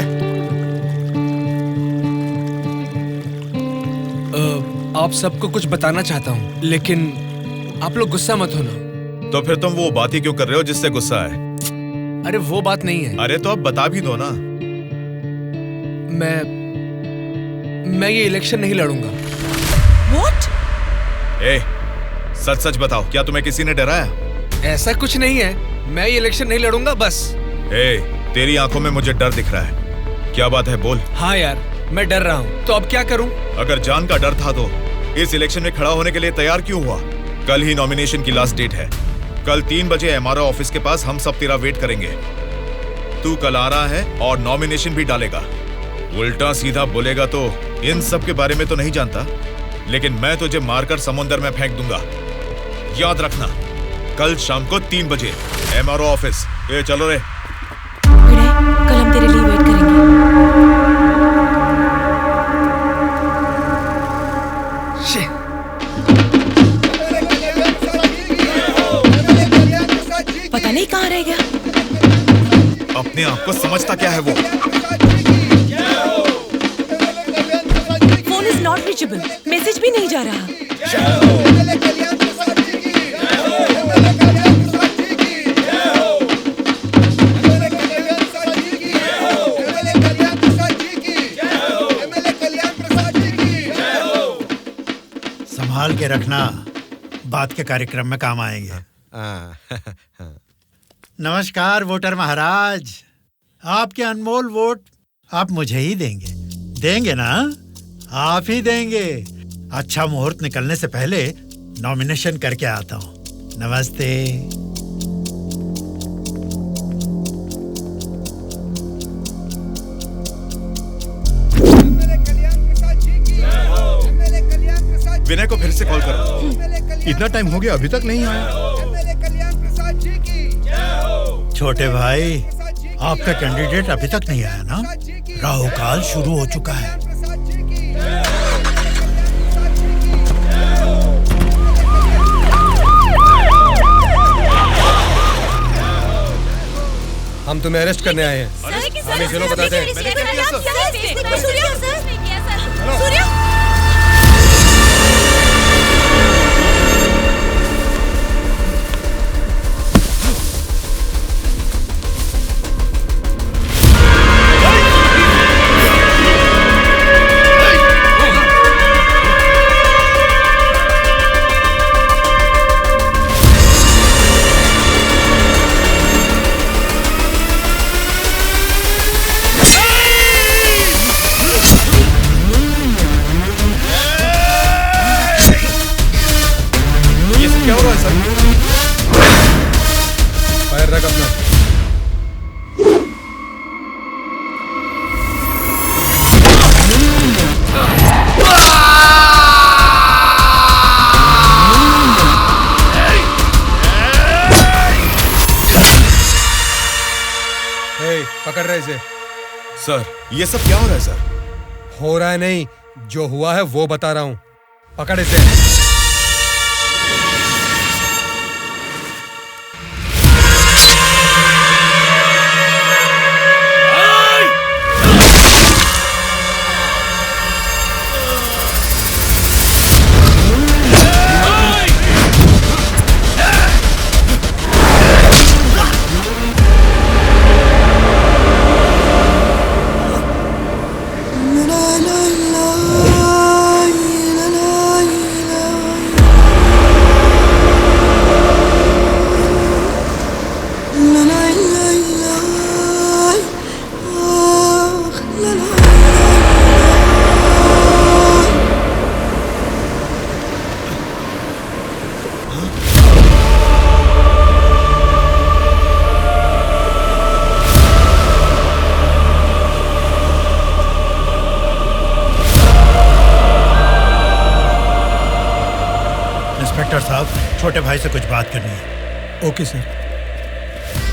आप सबको कुछ बताना चाहता हूँ, लेकिन आप लोग गुस्सा मत होना। तो फिर तुम वो बात ही क्यों कर रहे हो जिससे गुस्सा है? अरे वो बात नहीं है। अरे तो अब बता भी दो ना। मैं ये इलेक्शन नहीं लड़ूंगा। What? सच सच बताओ, क्या तुम्हें किसी ने डराया? ऐसा कुछ नहीं है, मैं ये इलेक्शन नहीं लड़ूंगा बस। तेरी आंखों में मुझे डर दिख रहा है। क्या बात है, बोल। हाँ यार, मैं डर रहा हूँ, तो अब क्या करूँ? अगर जान का डर था तो इस इलेक्शन में खड़ा होने के लिए तैयार क्यों हुआ? कल ही नॉमिनेशन की लास्ट डेट है। कल 3 बजे एमआरओ ऑफिस के पास हम सब तेरा वेट करेंगे। तू कल आ रहा है और नॉमिनेशन भी डालेगा। उल्टा सीधा बोलेगा तो इन सब के बारे में तो नहीं जानता, लेकिन मैं तुझे मारकर समुंदर में फेंक दूंगा। याद रखना, कल शाम को 3 बजे एमआरओ ऑफिस। चलो रे। कल हम तेरे लिए वेट करेंगे। पता नहीं ही कहाँ रह गया? अपने आप को समझता क्या है वो? Phone is not reachable, message भी नहीं जा रहा। संभाल के रखना, बात के कार्यक्रम में काम आएंगे। नमस्कार वोटर महाराज, आपके अनमोल वोट आप मुझे ही देंगे। देंगे ना? आप ही देंगे। अच्छा मुहूर्त निकलने से पहले नॉमिनेशन करके आता हूँ। नमस्ते। विनय को फिर से कॉल करो। इतना टाइम हो गया अभी तक नहीं आया। छोटे भाई, आपका कैंडिडेट अभी तक नहीं आया ना? राहु काल शुरू हो चुका है। हम तुम्हें अरेस्ट करने आए हैं। हमें चलो बताते हैं। क्या हो रहा है सर? फायर रख अपना। पकड़ रहे इसे। सर ये सब क्या हो रहा है सर? हो रहा है नहीं, जो हुआ है वो बता रहा हूं। पकड़ इसे। इंस्पेक्टर साहब, छोटे भाई से कुछ बात करनी है। Okay sir.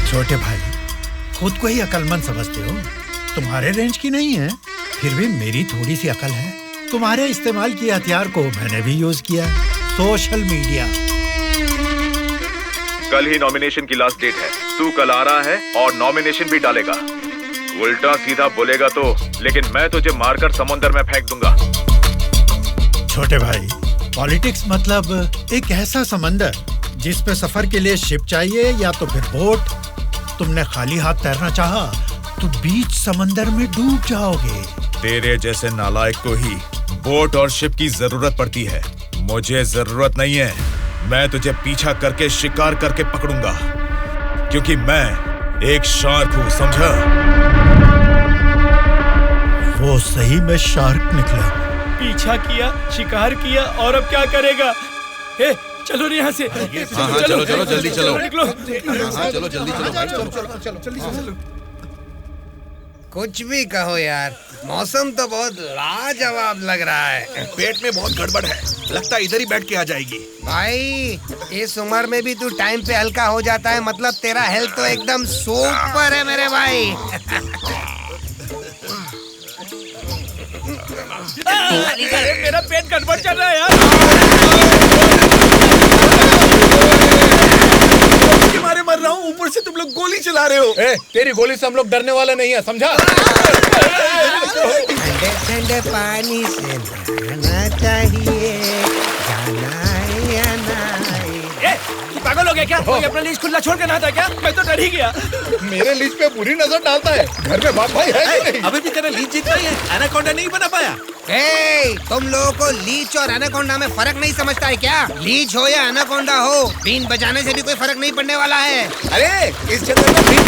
छोटे भाई, खुद को ही अकलमंद समझते हो, तुम्हारे रेंज की नहीं है, फिर भी मेरी थोड़ी सी अकल है। तुम्हारे इस्तेमाल किए हथियार को मैंने भी यूज किया, सोशल मीडिया। कल ही नॉमिनेशन की लास्ट डेट है। तू कल आ रहा है और नॉमिनेशन भी डालेगा। उल्टा सीधा बोलेगा तो, लेकिन मैं तुझे मारकर समुंदर में फेंक दूंगा। छोटे भाई, पॉलिटिक्स मतलब एक ऐसा समंदर जिस पे सफर के लिए शिप चाहिए या तो फिर बोट। तुमने खाली हाथ तैरना चाहा तो बीच समंदर में डूब जाओगे। तेरे जैसे नालायक को ही बोट और शिप की जरूरत पड़ती है। मुझे जरूरत नहीं है। मैं तुझे पीछा करके शिकार करके पकड़ूंगा, क्योंकि मैं एक शार्क हूँ, समझा? वो सही में शार्क निकला। पीछा किया, शिकार किया, और अब क्या करेगा? हे, चलो यहाँ से। हाँ, चलो चलो जल्दी चलो। निकलो। हाँ, चलो जल्दी चलो भाई, चलो। कुछ भी कहो यार, मौसम तो बहुत लाजवाब लग रहा है। पेट में बहुत गड़बड़ है, लगता है इधर ही बैठ के आ जाएगी। भाई, इस उम्र में भी तू टाइम पे हल्का हो जाता है, मतलब तेरा हेल्थ तो एकदम सुपर है मेरे भाई। अरे मेरा पेट गड़बड़ चल रहा है यार। मारे मर रहा हूँ, ऊपर से तुम लोग गोली चला रहे हो। तेरी गोली से हम लोग डरने वाले नहीं है, समझा? ठंडे ठंडे पानी से नहाना चाहिए, जाना है या नहीं। तू पागल हो गया क्या? कोई अपना लीज खुला छोड़ के नहाता क्या? मैं तो डर ही गया। मेरे लीज पे बुरी नजर डालता है। घर में बाप भाई है कि नहीं? अभी भी तेरा लीज जीतना ही है, एनाकोंडा नहीं बना पाया। तुम लोगों को लीच और एनाकोंडा में फर्क नहीं समझता है क्या? लीच हो या एनाकोंडा हो, बीन बजाने से भी कोई फर्क नहीं पड़ने वाला है। अरे इस जंगल में बीन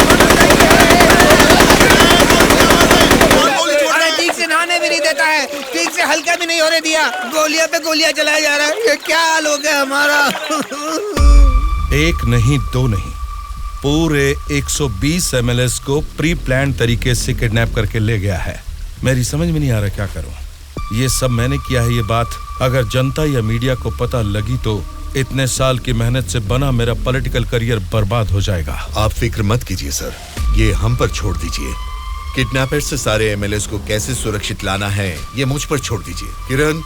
ठीक से नहाने भी नहीं देता है, ठीक से हल्का भी नहीं होने दिया, गोलियां पे गोलियां चलाया जा रहा है। ये क्या हाल हो गया हमारा? एक नहीं, दो नहीं, पूरे 120 एमएलएस को प्री प्लान तरीके से किडनैप करके ले गया है। मेरी समझ में नहीं आ रहा क्या करूं। ये सब मैंने किया है। ये बात अगर जनता या मीडिया को पता लगी तो इतने साल की मेहनत से बना मेरा पॉलिटिकल करियर बर्बाद हो जाएगा। आप फिक्र मत कीजिए सर, ये हम पर छोड़ दीजिए। किडनैपर्स से सारे एमएलएस को कैसे सुरक्षित लाना है ये मुझ पर छोड़ दीजिए। किरण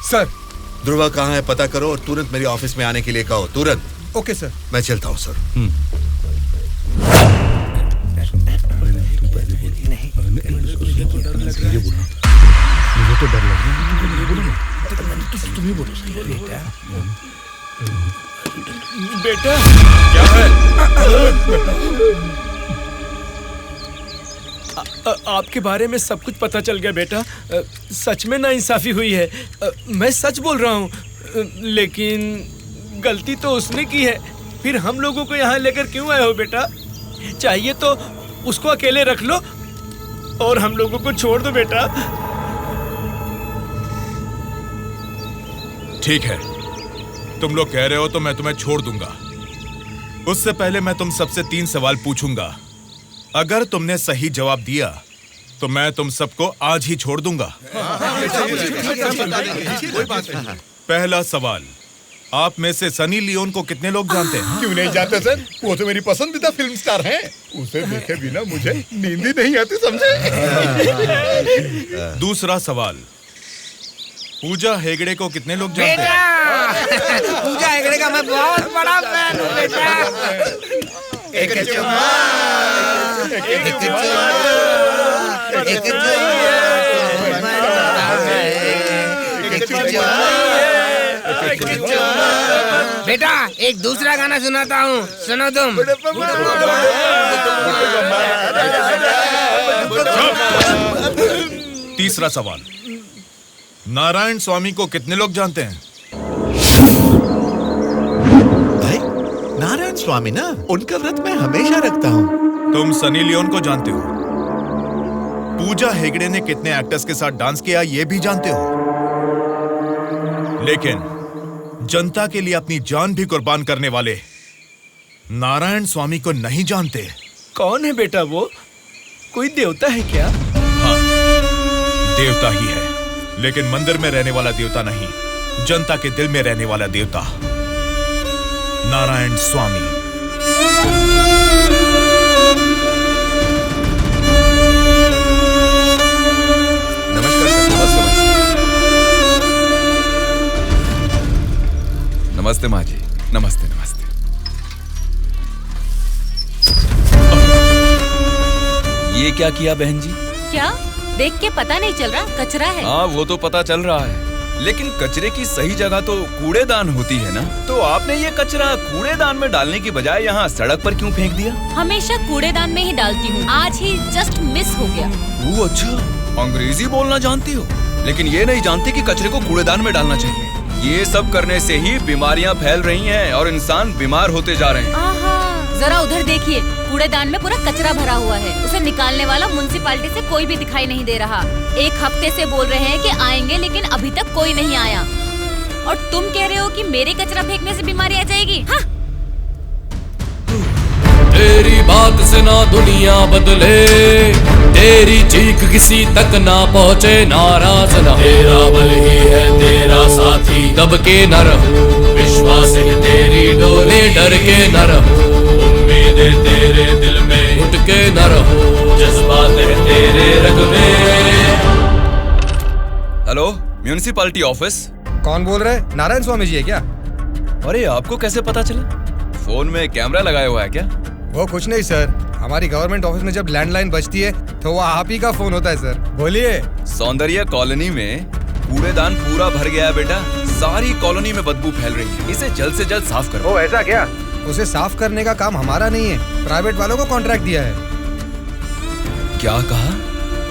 सर, ध्रुवा कहाँ है पता करो और तुरंत मेरे ऑफिस में आने के लिए कहो, तुरंत। Okay sir. मैं चलता हूँ सर। मुझे तो डर लग रहा है। तुम्हें बोलो बेटा क्या है? आपके बारे में सब कुछ पता चल गया बेटा। सच में नाइंसाफी हुई है। मैं सच बोल रहा हूँ, लेकिन गलती तो उसने की है। फिर हम लोगों को यहाँ लेकर क्यों आए हो बेटा? चाहिए तो उसको अकेले रख लो और हम लोगों को छोड़ दो बेटा। ठीक है, तुम लोग कह रहे हो तो मैं तुम्हें छोड़ दूंगा। उससे पहले मैं तुम सबसे 3 सवाल पूछूंगा। अगर तुमने सही जवाब दिया तो मैं तुम सबको आज ही छोड़ दूंगा। पहला सवाल, आप में से सनी लियोन को कितने लोग जानते हैं? क्यों नहीं जानते सर? वो तो मेरी पसंदीदा फिल्म स्टार हैं। उसे देखे बिना मुझे नींद ही नहीं आती, समझे? दूसरा सवाल, पूजा हेगड़े को कितने लोग जानते हैं? पूजा हेगड़े का मैं बहुत बड़ा फैन हूँ बेटा। एक बेटा एक दूसरा गाना सुनाता हूँ, सुनो तुम। तीसरा सवाल, नारायण स्वामी को कितने लोग जानते हैं? भाई नारायण स्वामी ना, उनका व्रत मैं हमेशा रखता हूँ। तुम सनी लियोन को जानते हो? पूजा हेगड़े ने कितने एक्टर्स के साथ डांस किया ये भी जानते हो? लेकिन जनता के लिए अपनी जान भी कुर्बान करने वाले नारायण स्वामी को नहीं जानते। कौन है बेटा वो? कोई देवता है क्या? हाँ, देवता ही है, लेकिन मंदिर में रहने वाला देवता नहीं, जनता के दिल में रहने वाला देवता, नारायण स्वामी। नमस्कार सर। नमस्ते माँ जी। नमस्ते नमस्ते। ये क्या किया बहन जी? क्या देख के पता नहीं चल रहा? कचरा है। हाँ वो तो पता चल रहा है, लेकिन कचरे की सही जगह तो कूड़ेदान होती है ना। तो आपने ये कचरा कूड़ेदान में डालने की बजाय यहाँ सड़क पर क्यों फेंक दिया? हमेशा कूड़ेदान में ही डालती हूँ, आज ही जस्ट मिस हो गया। वो अच्छा, अंग्रेजी बोलना जानती हो, लेकिन ये नहीं जानती कि कचरे को कूड़ेदान में डालना चाहिए। ये सब करने से ही बीमारियाँ फैल रही हैं और इंसान बीमार होते जा रहे हैं। जरा उधर देखिए, कूड़ेदान में पूरा कचरा भरा हुआ है। उसे निकालने वाला म्युनिसिपैलिटी से कोई भी दिखाई नहीं दे रहा। 1 हफ्ते से बोल रहे हैं कि आएंगे, लेकिन अभी तक कोई नहीं आया। और तुम कह रहे हो कि मेरे कचरा फेंकने से बीमारी आ जाएगी? हाँ? तेरी बात से ना दुनिया बदले, तेरी चीख किसी तक ना पहुँचे, नाराज न तेरा बल ही है तेरा साथी, दब के न रहो, विश्वास है तेरी डोरे, डर के न रहो, उम्मीदें तेरे दिल में उठ के न रहो, जज्बात है तेरे रग में। Hello, municipality office. कौन बोल रहे हैं? नारायण स्वामी जी है क्या? अरे आपको कैसे पता चला? फोन में कैमरा लगाया हुआ है क्या? वो कुछ नहीं सर, हमारी गवर्नमेंट ऑफिस में जब लैंडलाइन बजती है तो वो आप ही का फोन होता है सर। बोलिए। सौंदर्य कॉलोनी में कूड़ेदान पूरा भर गया है बेटा, सारी कॉलोनी में बदबू फैल रही है, इसे जल्द से जल्द साफ करो। ओ ऐसा क्या? उसे साफ करने का काम हमारा नहीं है, प्राइवेट वालों को कॉन्ट्रैक्ट दिया है। क्या कहा?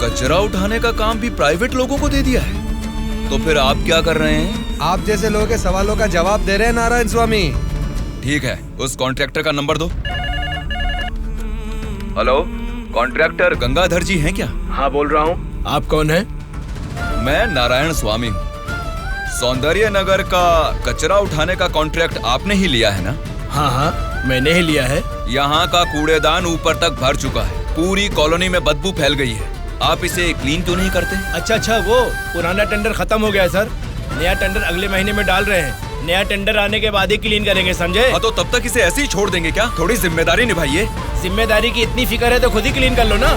कचरा उठाने का काम भी प्राइवेट लोगों को दे दिया है? तो फिर आप क्या कर रहे हैं? आप जैसे लोगों के सवालों का जवाब दे रहे हैं नारायण स्वामी। ठीक है, उस कॉन्ट्रैक्टर का नंबर दो। हेलो, कॉन्ट्रैक्टर गंगाधर जी हैं क्या? हाँ बोल रहा हूँ। आप कौन है? मैं नारायण स्वामी हूँ। सौंदर्य नगर का कचरा उठाने का कॉन्ट्रैक्ट आपने ही लिया है ना? हाँ हाँ मैंने ही लिया है। यहाँ का कूड़ेदान ऊपर तक भर चुका है, पूरी कॉलोनी में बदबू फैल गई है, आप इसे क्लीन क्यों नहीं करते? अच्छा, वो पुराना टेंडर खत्म हो गया है सर, नया टेंडर अगले महीने में डाल रहे हैं, नया टेंडर आने के बाद ही क्लीन करेंगे, समझे? हाँ तो तब तक इसे ऐसे ही छोड़ देंगे क्या? थोड़ी जिम्मेदारी निभाइए। जिम्मेदारी की इतनी फिक्र है तो खुद ही क्लीन कर लो ना।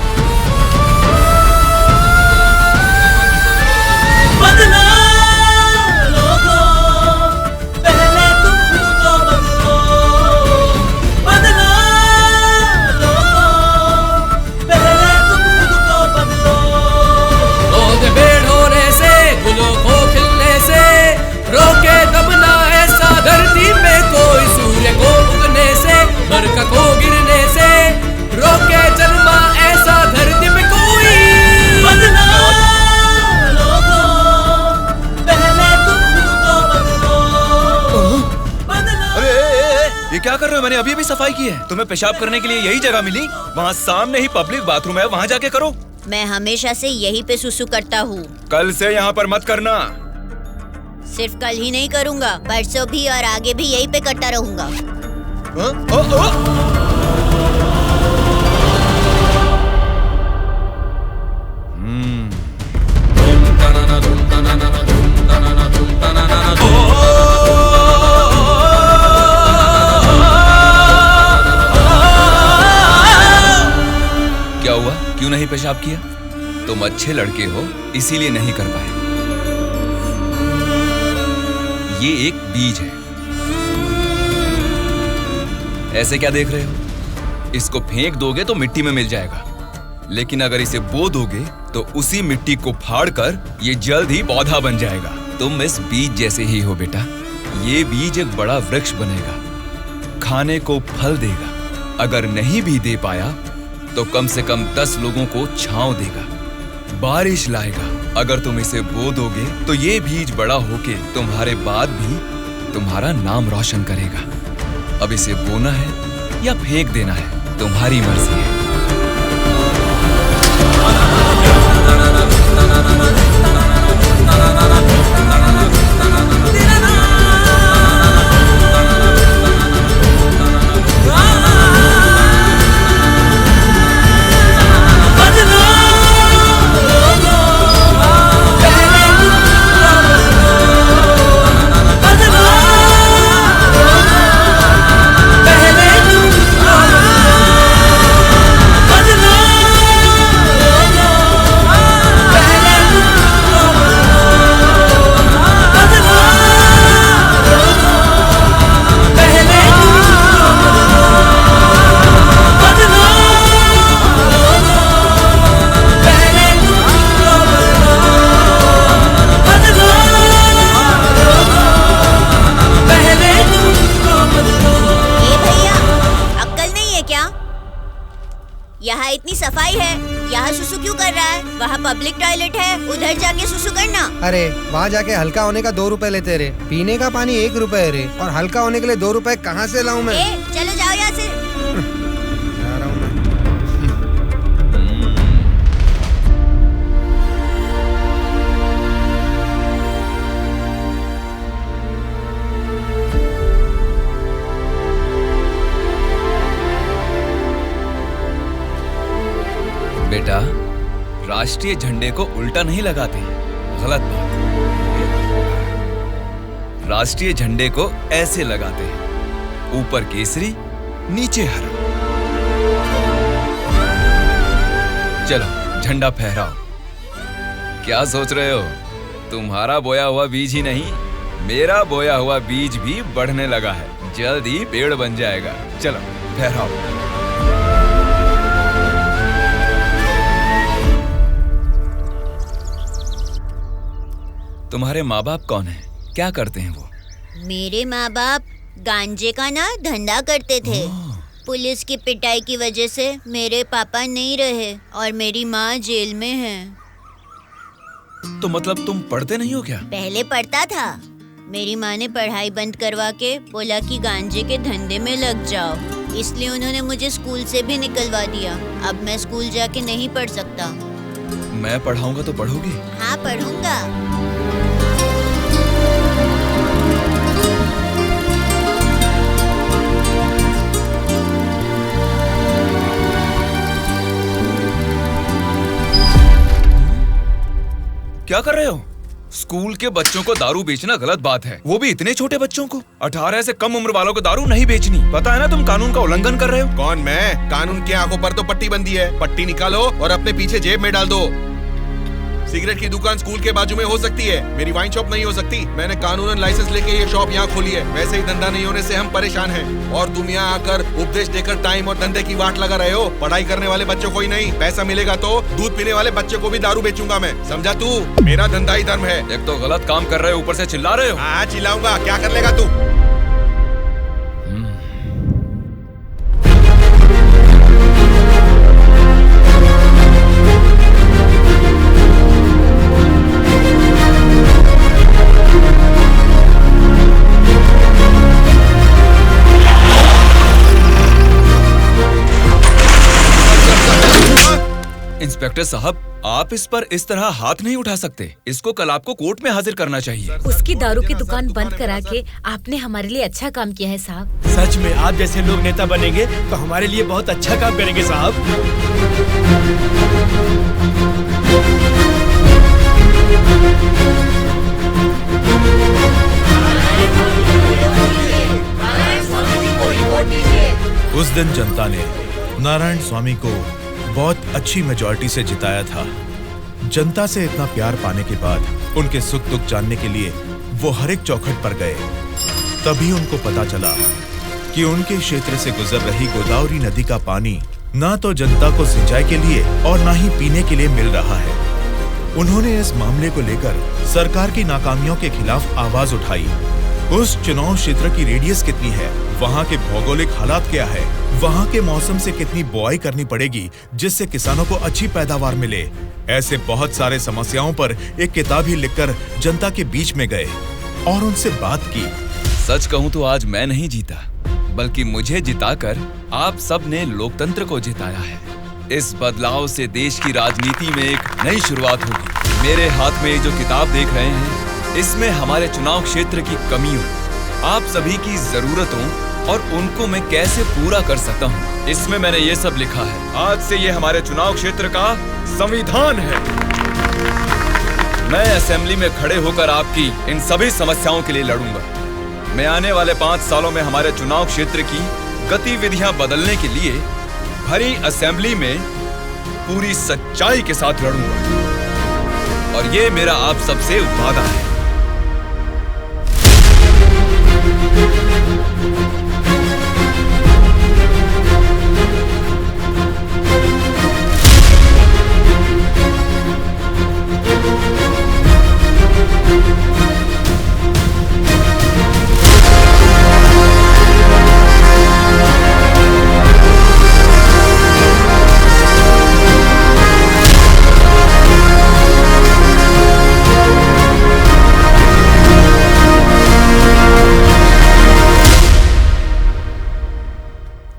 रोके दबना ऐसा धरती में कोई, सूर्य को उगने से, बरखा को गिरने से, रोके जन्मा ऐसा धरती में कोई। बदला लोगों, पहले तुम खुद को बदलो। अरे ये क्या कर रहे हो? मैंने अभी सफाई की है, तुम्हें पेशाब करने के लिए यही जगह मिली? वहाँ सामने ही पब्लिक बाथरूम है, वहाँ जाके करो। मैं हमेशा से यही पे सुसु करता हूँ। कल से यहाँ पर मत करना। सिर्फ कल ही नहीं करूँगा, परसों भी और आगे भी यही पे करता रहूँगा। क्या हुआ? क्यों नहीं पेशाब किया? तुम अच्छे लड़के हो, इसीलिए नहीं कर पाए। ये एक बीज है, ऐसे क्या देख रहे हो? इसको फेंक दोगे तो मिट्टी में मिल जाएगा, लेकिन अगर इसे बो दोगे तो उसी मिट्टी को फाड़कर ये जल्द ही पौधा बन जाएगा। तुम इस बीज जैसे ही हो बेटा। ये बीज एक बड़ा वृक्ष बनेगा, खाने को फल देगा, अगर नहीं भी दे पाया तो कम से कम 10 लोगों को छांव देगा, बारिश लाएगा। अगर तुम इसे बो दोगे तो ये बीज बड़ा होके तुम्हारे बाद भी तुम्हारा नाम रोशन करेगा। अब इसे बोना है या फेंक देना है, तुम्हारी मर्जी है। यहाँ इतनी सफाई है, यहाँ सुसु क्यों कर रहा है? वहाँ पब्लिक टॉयलेट है, उधर जाके सुसु करना। अरे वहाँ जाके हल्का होने का 2 रुपए लेते रे, पीने का पानी 1 रुपए रे, और हल्का होने के लिए 2 रुपए कहाँ से लाऊं मैं? चलो जाओ यहाँ से। जा रहा हूँ मैं। बेटा, राष्ट्रीय झंडे को उल्टा नहीं लगाते, गलत बात। राष्ट्रीय झंडे को ऐसे लगाते हैं, ऊपर केसरी नीचे हरा। चलो झंडा फहराओ। क्या सोच रहे हो? तुम्हारा बोया हुआ बीज ही नहीं, मेरा बोया हुआ बीज भी बढ़ने लगा है, जल्द ही पेड़ बन जाएगा। चलो फहराओ। तुम्हारे माँ बाप कौन है? क्या करते हैं वो? मेरे माँ बाप गांजे का ना धंधा करते थे। पुलिस की पिटाई की वजह से मेरे पापा नहीं रहे और मेरी माँ जेल में है। तो मतलब तुम पढ़ते नहीं हो क्या? पहले पढ़ता था, मेरी माँ ने पढ़ाई बंद करवा के बोला कि गांजे के धंधे में लग जाओ, इसलिए उन्होंने मुझे स्कूल से भी निकलवा दिया। अब मैं स्कूल जाके नहीं पढ़ सकता। मैं पढ़ाऊंगा तो पढ़ोगी? हाँ पढ़ूंगा। क्या कर रहे हो? स्कूल के बच्चों को दारू बेचना गलत बात है, वो भी इतने छोटे बच्चों को। 18 से कम उम्र वालों को दारू नहीं बेचनी। पता है ना तुम कानून का उल्लंघन कर रहे हो। कौन मैं? कानून की आंखों पर तो पट्टी बंदी है। पट्टी निकालो और अपने पीछे जेब में डाल दो। सिगरेट की दुकान स्कूल के बाजू में हो सकती है, मेरी वाइन शॉप नहीं हो सकती। मैंने कानूनन लाइसेंस लेके ये शॉप यहाँ खोली है। वैसे ही धंधा नहीं होने से हम परेशान हैं और तुम यहाँ आकर उपदेश देकर टाइम और धंधे की वाट लगा रहे हो। पढ़ाई करने वाले बच्चों को ही नहीं, पैसा मिलेगा तो दूध पीने वाले बच्चे को भी दारू बेचूंगा मैं, समझा तू? मेरा धंधा ही धर्म है। एक तो गलत काम कर रहे हो, ऊपर से चिल्ला रहे हो। हाँ चिल्लाऊंगा, क्या कर लेगा तू? इंस्पेक्टर साहब, आप इस पर इस तरह हाथ नहीं उठा सकते। इसको कल आपको कोर्ट में हाजिर करना चाहिए। उसकी दारू की दुकान बंद करा के आपने हमारे लिए अच्छा काम किया है साहब। सच में आप जैसे लोग नेता बनेंगे तो हमारे लिए बहुत अच्छा काम करेंगे साहब। उस दिन जनता ने नारायण स्वामी को बहुत अच्छी मेजॉरिटी से जिताया था। जनता से इतना प्यार पाने के बाद उनके सुख दुख जानने के लिए वो हर एक चौखट पर गए। तभी उनको पता चला कि उनके क्षेत्र से गुजर रही गोदावरी नदी का पानी ना तो जनता को सिंचाई के लिए और ना ही पीने के लिए मिल रहा है। उन्होंने इस मामले को लेकर सरकार की नाकामियों के खिलाफ आवाज उठाई। उस चुनाव क्षेत्र की रेडियस कितनी है, वहाँ के भौगोलिक हालात क्या है, वहाँ के मौसम से कितनी बुआई करनी पड़ेगी जिससे किसानों को अच्छी पैदावार मिले, ऐसे बहुत सारे समस्याओं पर एक किताब ही लिखकर जनता के बीच में गए और उनसे बात की। सच कहूँ तो आज मैं नहीं जीता, बल्कि मुझे जिताकर आप सब ने लोकतंत्र को जिताया है। इस बदलाव से देश की राजनीति में एक नई शुरुआत होगी। मेरे हाथ में ये जो किताब देख रहे हैं, इसमें हमारे चुनाव क्षेत्र की कमियों, आप सभी की जरूरतों और उनको मैं कैसे पूरा कर सकता हूँ, इसमें मैंने ये सब लिखा है। आज से ये हमारे चुनाव क्षेत्र का संविधान है। मैं असेंबली में खड़े होकर आपकी इन सभी समस्याओं के लिए लड़ूंगा। मैं आने वाले 5 सालों में हमारे चुनाव क्षेत्र की गतिविधियां बदलने के लिए भरी असेंबली में पूरी सच्चाई के साथ लड़ूंगा और ये मेरा आप सबसे वादा है।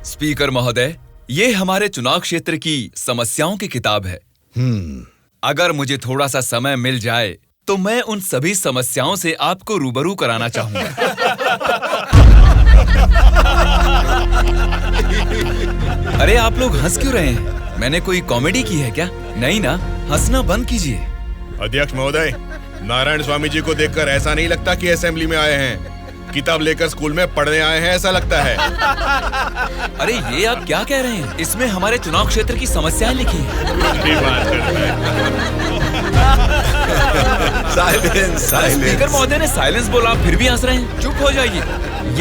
स्पीकर महोदय, ये हमारे चुनाव क्षेत्र की समस्याओं की किताब है। अगर मुझे थोड़ा सा समय मिल जाए तो मैं उन सभी समस्याओं से आपको रूबरू कराना चाहूंगा। अरे आप लोग हंस क्यों रहे हैं? मैंने कोई कॉमेडी की है क्या? नहीं ना, हंसना बंद कीजिए। अध्यक्ष महोदय, नारायण स्वामी जी को देखकर ऐसा नहीं लगता कि असेंबली में आए हैं, किताब लेकर स्कूल में पढ़ने आए हैं ऐसा लगता है। अरे ये आप क्या कह रहे हैं? इसमें हमारे चुनाव क्षेत्र की समस्याएं लिखी हैं। स्पीकर महोदय ने साइलेंस बोला, फिर भी हंस रहे हैं। चुप हो जाइए।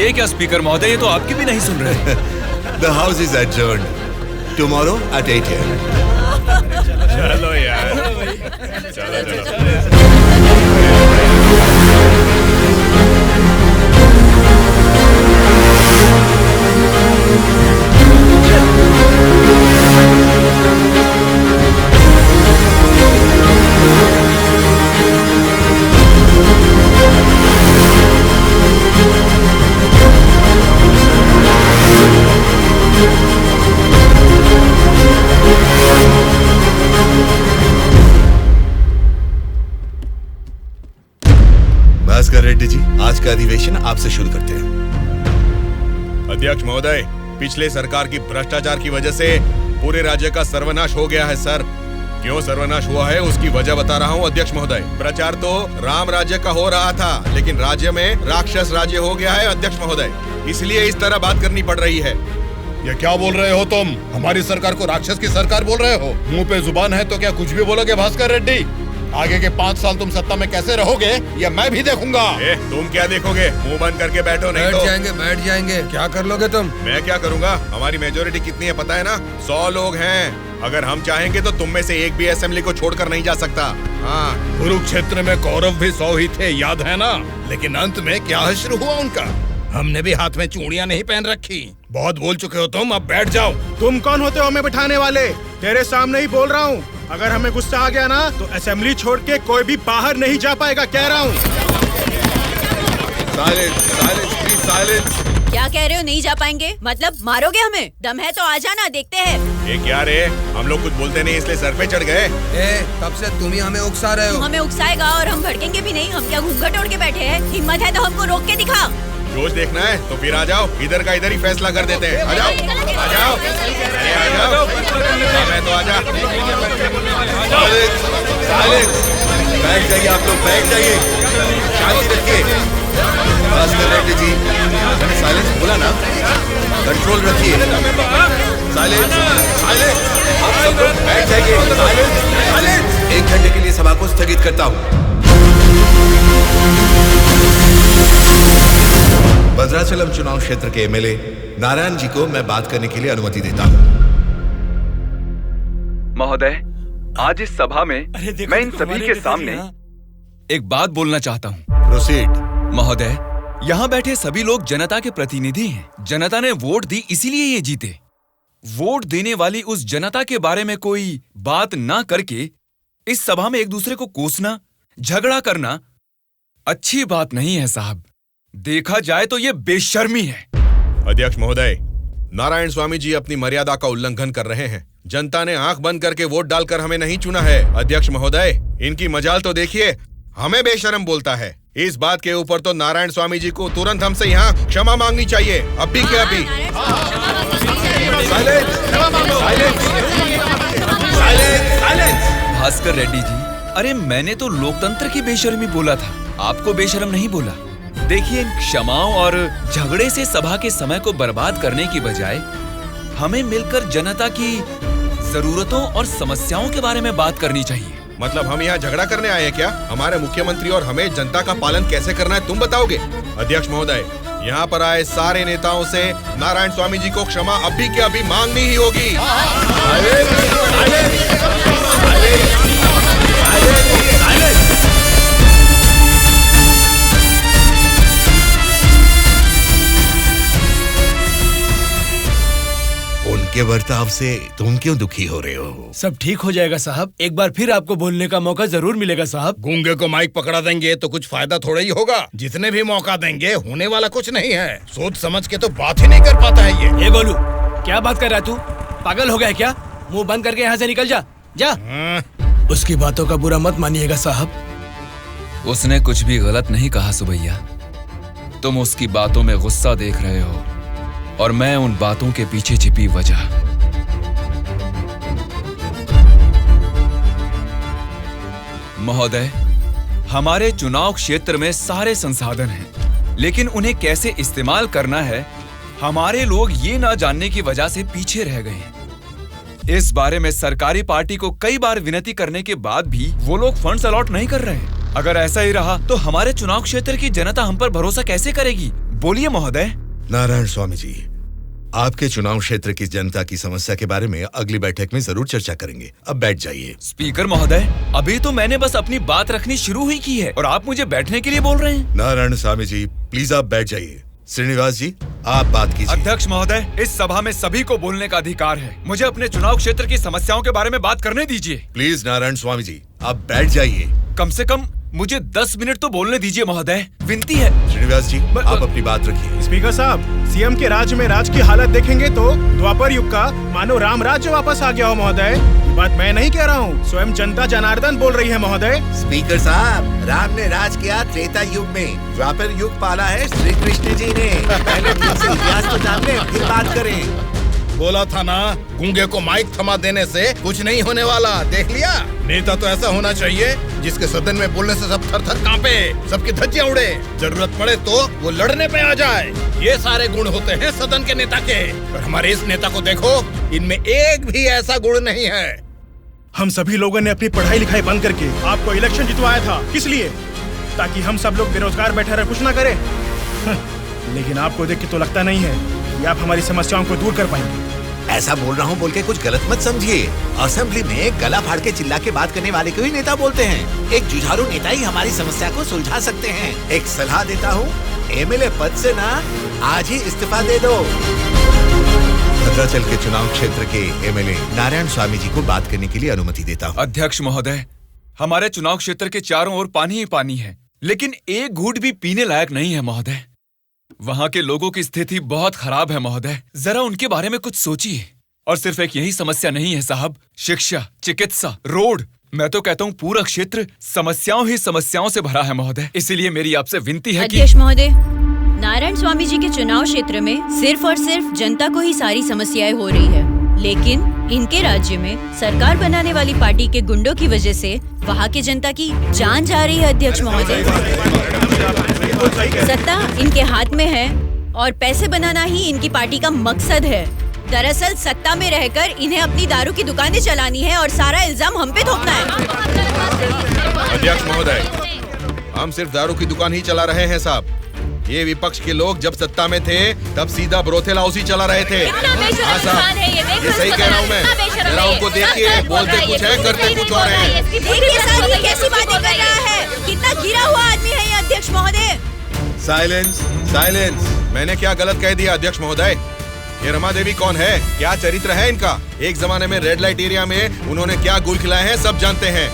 ये क्या स्पीकर महोदय, ये तो आपकी भी नहीं सुन रहे। The house is adjourned. Tomorrow at 8 a.m. चलो यार, चलो। रेड्डी जी, आज का अधिवेशन आपसे शुरू करते हैं। अध्यक्ष महोदय, पिछले सरकार की भ्रष्टाचार की वजह से पूरे राज्य का सर्वनाश हो गया है सर। क्यों सर्वनाश हुआ है उसकी वजह बता रहा हूँ अध्यक्ष महोदय। प्रचार तो राम राज्य का हो रहा था, लेकिन राज्य में राक्षस राज्य हो गया है अध्यक्ष महोदय, इसलिए इस तरह बात करनी पड़ रही है। ये क्या बोल रहे हो तुम? हमारी सरकार को राक्षस की सरकार बोल रहे हो? मुंह पे जुबान है तो क्या कुछ भी बोलोगे भास्कर रेड्डी? आगे के 5 साल तुम सत्ता में कैसे रहोगे ये मैं भी देखूंगा। तुम क्या देखोगे? मुंह बंद करके बैठो, नहीं तो बैठ जाएंगे। क्या कर लोगे तुम? मैं क्या करूंगा? हमारी मेजोरिटी कितनी है पता है ना? 100 लोग हैं। अगर हम चाहेंगे तो तुम में से एक भी असेंबली को छोड़कर नहीं जा सकता। हाँ, कुरुक्षेत्र में कौरव भी 100 ही थे, याद है ना? लेकिन अंत में क्या हश्र हुआ उनका? हमने भी हाथ में चूड़ियां नहीं पहन रखी। बहुत बोल चुके हो तुम, अब बैठ जाओ। तुम कौन होते हो हमें बिठाने वाले? तेरे सामने ही बोल रहा हूँ, अगर हमें गुस्सा आ गया ना तो असेंबली छोड़ के कोई भी बाहर नहीं जा पाएगा, कह रहा हूँ। क्या कह रहे हो नहीं जा पाएंगे? मतलब मारोगे हमें? दम है तो आ जाना, देखते हैं। ये क्या रे, हम लोग कुछ बोलते नहीं इसलिए सर पे चढ़ गए। तब से तुम ही हमें उकसा रहे हो। तू हमें उकसाएगा और हम भड़केंगे भी नहीं? हम क्या घूंघट ओढ़ के बैठे हैं? हिम्मत है तो हमको रोक के दिखा। रोज देखना है तो फिर आ जाओ, इधर का इधर ही फैसला कर देते हैं। आ जाओ, आ जाओ, अरे आ जाओ, मैं तो आ जा। बैठ जाइए आप लोग, बैठ जाइए, शांति रखिए। भास्कर रेड्डी जी, मैंने साइलेंस बोला ना, कंट्रोल रखिए। साइलेंस, साइलेंस, आप सब लोग बैठ जाइए। Silence, silence. 1 घंटे के लिए सभा को स्थगित करता हूँ। भद्राचलम चुनाव क्षेत्र के एमएलए नारायण जी को मैं बात करने के लिए अनुमति देता हूँ। महोदय, आज इस सभा में मैं इन सभी के सामने एक बात बोलना चाहता हूँ। प्रोसीड। महोदय, यहाँ बैठे सभी लोग जनता के प्रतिनिधि हैं। जनता ने वोट दी इसीलिए ये जीते। वोट देने वाली उस जनता के बारे में कोई बात ना करके इस सभा में एक दूसरे को कोसना, झगड़ा करना अच्छी बात नहीं है साहब। देखा जाए तो ये बेशर्मी है। अध्यक्ष महोदय, नारायण स्वामी जी अपनी मर्यादा का उल्लंघन कर रहे हैं। जनता ने आंख बंद करके वोट डालकर हमें नहीं चुना है। अध्यक्ष महोदय, इनकी मजाल तो देखिए, हमें बेशर्म बोलता है। इस बात के ऊपर तो नारायण स्वामी जी को तुरंत हमसे यहाँ क्षमा मांगनी चाहिए, अभी के अभी। भास्कर रेड्डी जी, अरे मैंने तो लोकतंत्र की बेशर्मी बोला था, आपको बेशर्म नहीं बोला। देखिए, इन क्षमाओं और झगड़े से सभा के समय को बर्बाद करने की बजाय हमें मिलकर जनता की जरूरतों और समस्याओं के बारे में बात करनी चाहिए। मतलब हम यहाँ झगड़ा करने आए हैं क्या? हमारे मुख्यमंत्री और हमें जनता का पालन कैसे करना है तुम बताओगे? अध्यक्ष महोदय, यहाँ पर आए सारे नेताओं से नारायण स्वामी जी को क्षमा अभी के अभी मांगनी ही होगी। उनके बर्ताव से तुम क्यों दुखी हो रहे हो? सब ठीक हो जाएगा साहब, एक बार फिर आपको बोलने का मौका जरूर मिलेगा साहब। गूंगे को माइक पकड़ा देंगे तो कुछ फायदा थोड़ा ही होगा। जितने भी मौका देंगे होने वाला कुछ नहीं है। सोच समझ के तो बात ही नहीं कर पाता है ये। ए गोलू, क्या बात कर रहा है तू? पागल हो गया क्या? मुंह बंद करके यहाँ से निकल जा, जा। उसकी बातों का बुरा मत मानिएगा साहब। उसने कुछ भी गलत नहीं कहा सुबैया। तुम उसकी बातों में गुस्सा देख रहे हो और मैं उन बातों के पीछे छिपी वजह। महोदय, हमारे चुनाव क्षेत्र में सारे संसाधन हैं, लेकिन उन्हें कैसे इस्तेमाल करना है हमारे लोग ये ना जानने की वजह से पीछे रह गए हैं। इस बारे में सरकारी पार्टी को कई बार विनती करने के बाद भी वो लोग फंड्स अलॉट नहीं कर रहे हैं। अगर ऐसा ही रहा तो हमारे चुनाव क्षेत्र की जनता हम पर भरोसा कैसे करेगी? बोलिए महोदय। नारायण स्वामी जी, आपके चुनाव क्षेत्र की जनता की समस्या के बारे में अगली बैठक में जरूर चर्चा करेंगे। अब बैठ जाइए। स्पीकर महोदय, अभी तो मैंने बस अपनी बात रखनी शुरू ही की है और आप मुझे बैठने के लिए बोल रहे हैं। नारायण स्वामी जी, प्लीज आप बैठ जाइए। श्रीनिवास जी, आप बात कीजिए। अध्यक्ष महोदय, इस सभा में सभी को बोलने का अधिकार है। मुझे अपने चुनाव क्षेत्र की समस्याओं के बारे में बात करने दीजिए। प्लीज नारायण स्वामी जी, आप बैठ जाइए। कम से कम मुझे 10 मिनट तो बोलने दीजिए महोदय, विनती है। श्रीनिवास जी, आप अपनी बात रखिए। स्पीकर साहब, सीएम के राज्य में राज की हालत देखेंगे तो द्वापर युग का मानो राम राज्य वापस आ गया हो महोदय। बात मैं नहीं कह रहा हूँ, स्वयं जनता जनार्दन बोल रही है महोदय। स्पीकर साहब, राम ने राज किया त्रेता युग में, द्वापर युग पाला है श्री कृष्ण जी ने। पहले ठीक से इतिहास को जान ले, फिर बात करें। बोला था ना, गूंगे को माइक थमा देने से कुछ नहीं होने वाला। देख लिया, नेता तो ऐसा होना चाहिए जिसके सदन में बोलने से सब थर थर कांपे, सबकी धज्जियां उड़े, जरूरत पड़े तो वो लड़ने पे आ जाए। ये सारे गुण होते हैं सदन के नेता के। और हमारे इस नेता को देखो, इनमें एक भी ऐसा गुण नहीं है। हम सभी लोगों ने अपनी पढ़ाई लिखाई बंद करके आपको इलेक्शन जितवाया था। किस लिए? ताकि हम सब लोग बेरोजगार बैठे रहे, कुछ ना करें। लेकिन आपको देख के तो लगता नहीं है कि आप हमारी समस्याओं को दूर कर पाएंगे। ऐसा बोल रहा हूँ बोल के कुछ गलत मत समझिए। असेंबली में गला फाड़ के चिल्ला के बात करने वाले को ही नेता बोलते हैं। एक जुझारू नेता ही हमारी समस्या को सुलझा सकते हैं। एक सलाह देता हूँ, एमएलए पद से ना आज ही इस्तीफा दे दो। भद्राचल के चुनाव क्षेत्र के एमएलए नारायण स्वामी जी को बात करने के लिए अनुमति देता हूँ। अध्यक्ष महोदय, हमारे चुनाव क्षेत्र के चारों ओर पानी ही पानी है, लेकिन एक घूंट भी पीने लायक नहीं है महोदय। वहाँ के लोगों की स्थिति बहुत खराब है महोदय, जरा उनके बारे में कुछ सोचिए। और सिर्फ एक यही समस्या नहीं है साहब, शिक्षा, चिकित्सा, रोड, मैं तो कहता हूँ पूरा क्षेत्र समस्याओं ही समस्याओं से भरा है महोदय। इसीलिए मेरी आपसे विनती है कि अध्यक्ष महोदय, नारायण स्वामी जी के चुनाव क्षेत्र में सिर्फ और सिर्फ जनता को ही सारी समस्याएं हो रही है, लेकिन इनके राज्य में सरकार बनाने वाली पार्टी के गुंडों की वजह से वहाँ के जनता की जान जा रही है। अध्यक्ष महोदय, सत्ता इनके हाथ में है और पैसे बनाना ही इनकी पार्टी का मकसद है। दरअसल सत्ता में रहकर इन्हें अपनी दारू की दुकानें चलानी है और सारा इल्जाम हम पे थोपना है। अध्यक्ष महोदय, हम सिर्फ दारू की दुकान ही चला रहे हैं साहब। ये विपक्ष के लोग जब सत्ता में थे तब सीधा ब्रोथेल हाउस ही चला रहे थे। हाँ साहब, ये सही कह रहा हूँ मैं। जरा उनको देखिए, बोलते कुछ है, करते कुछ और है। देखिए सर, ये कैसी बातें कर रहा है, कितना गिरा हुआ आदमी है ये अध्यक्ष महोदय। Silence, silence. मैंने क्या गलत कह दिया अध्यक्ष महोदय? ये रमा देवी कौन है, क्या चरित्र है इनका? एक जमाने में रेड लाइट एरिया में उन्होंने क्या गुल खिलाए हैं सब जानते हैं।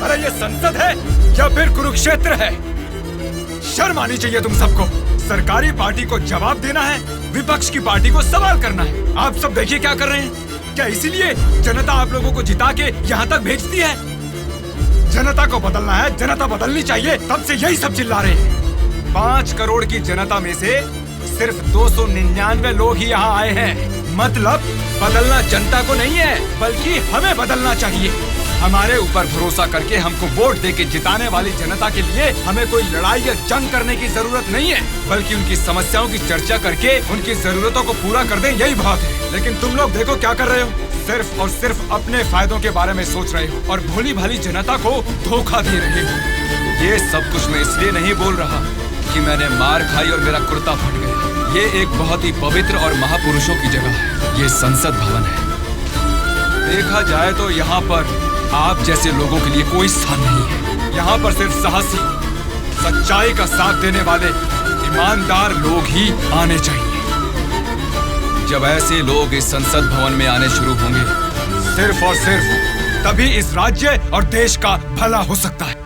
अरे ये संसद है या फिर कुरुक्षेत्र है? शर्म आनी चाहिए तुम सबको। सरकारी पार्टी को जवाब देना है, विपक्ष की पार्टी को सवाल करना है। आप सब देखिए क्या कर रहे हैं। क्या इसीलिए जनता आप लोगों को जिता के यहाँ तक भेजती है? जनता को बदलना है, जनता बदलनी चाहिए, तब से यही सब चिल्ला रहे हैं। 5 करोड़ की जनता में से सिर्फ 299 लोग ही यहाँ आए हैं। मतलब बदलना जनता को नहीं है, बल्कि हमें बदलना चाहिए। हमारे ऊपर भरोसा करके हमको वोट देके जिताने वाली जनता के लिए हमें कोई लड़ाई या जंग करने की जरूरत नहीं है, बल्कि उनकी समस्याओं की चर्चा करके उनकी जरूरतों को पूरा कर दें, यही बहुत है। लेकिन तुम लोग देखो क्या कर रहे हो, सिर्फ और सिर्फ अपने फायदों के बारे में सोच रहे हो और भोली भाली जनता को धोखा दे रहे हो। ये सब कुछ मैं इसलिए नहीं बोल रहा कि मैंने मार खाई और मेरा कुर्ता फट गया। ये एक बहुत ही पवित्र और महापुरुषों की जगह है, ये संसद भवन है। देखा जाए तो यहाँ पर आप जैसे लोगों के लिए कोई स्थान नहीं है। यहाँ पर सिर्फ साहसी, सच्चाई का साथ देने वाले ईमानदार लोग ही आने चाहिए। जब ऐसे लोग इस संसद भवन में आने शुरू होंगे, सिर्फ और सिर्फ तभी इस राज्य और देश का भला हो सकता है।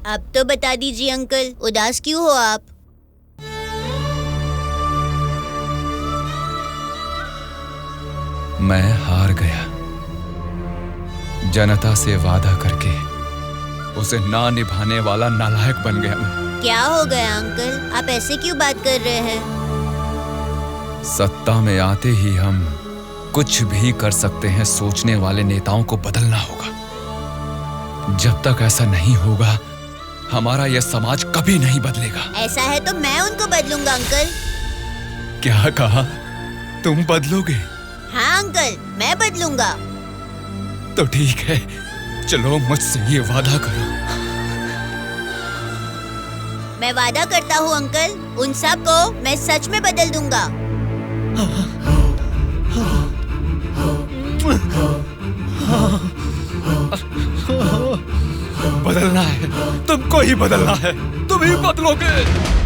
अब तो बता दीजिए अंकल, उदास क्यों हो आप? मैं हार गया। जनता से वादा करके उसे ना निभाने वाला नालायक बन गया मैं। क्या हो गया अंकल, आप ऐसे क्यों बात कर रहे हैं? सत्ता में आते ही हम कुछ भी कर सकते हैं सोचने वाले नेताओं को बदलना होगा। जब तक ऐसा नहीं होगा हमारा यह समाज कभी नहीं बदलेगा। ऐसा है तो मैं उनको बदलूंगा अंकल। क्या कहा? तुम बदलोगे? हाँ अंकल, मैं बदलूंगा। तो ठीक है, चलो मुझसे ये वादा करो। मैं वादा करता हूँ अंकल, उन सब को मैं सच में बदल दूंगा। बदलना है, तुमको ही बदलना है, तुम ही बदलोगे।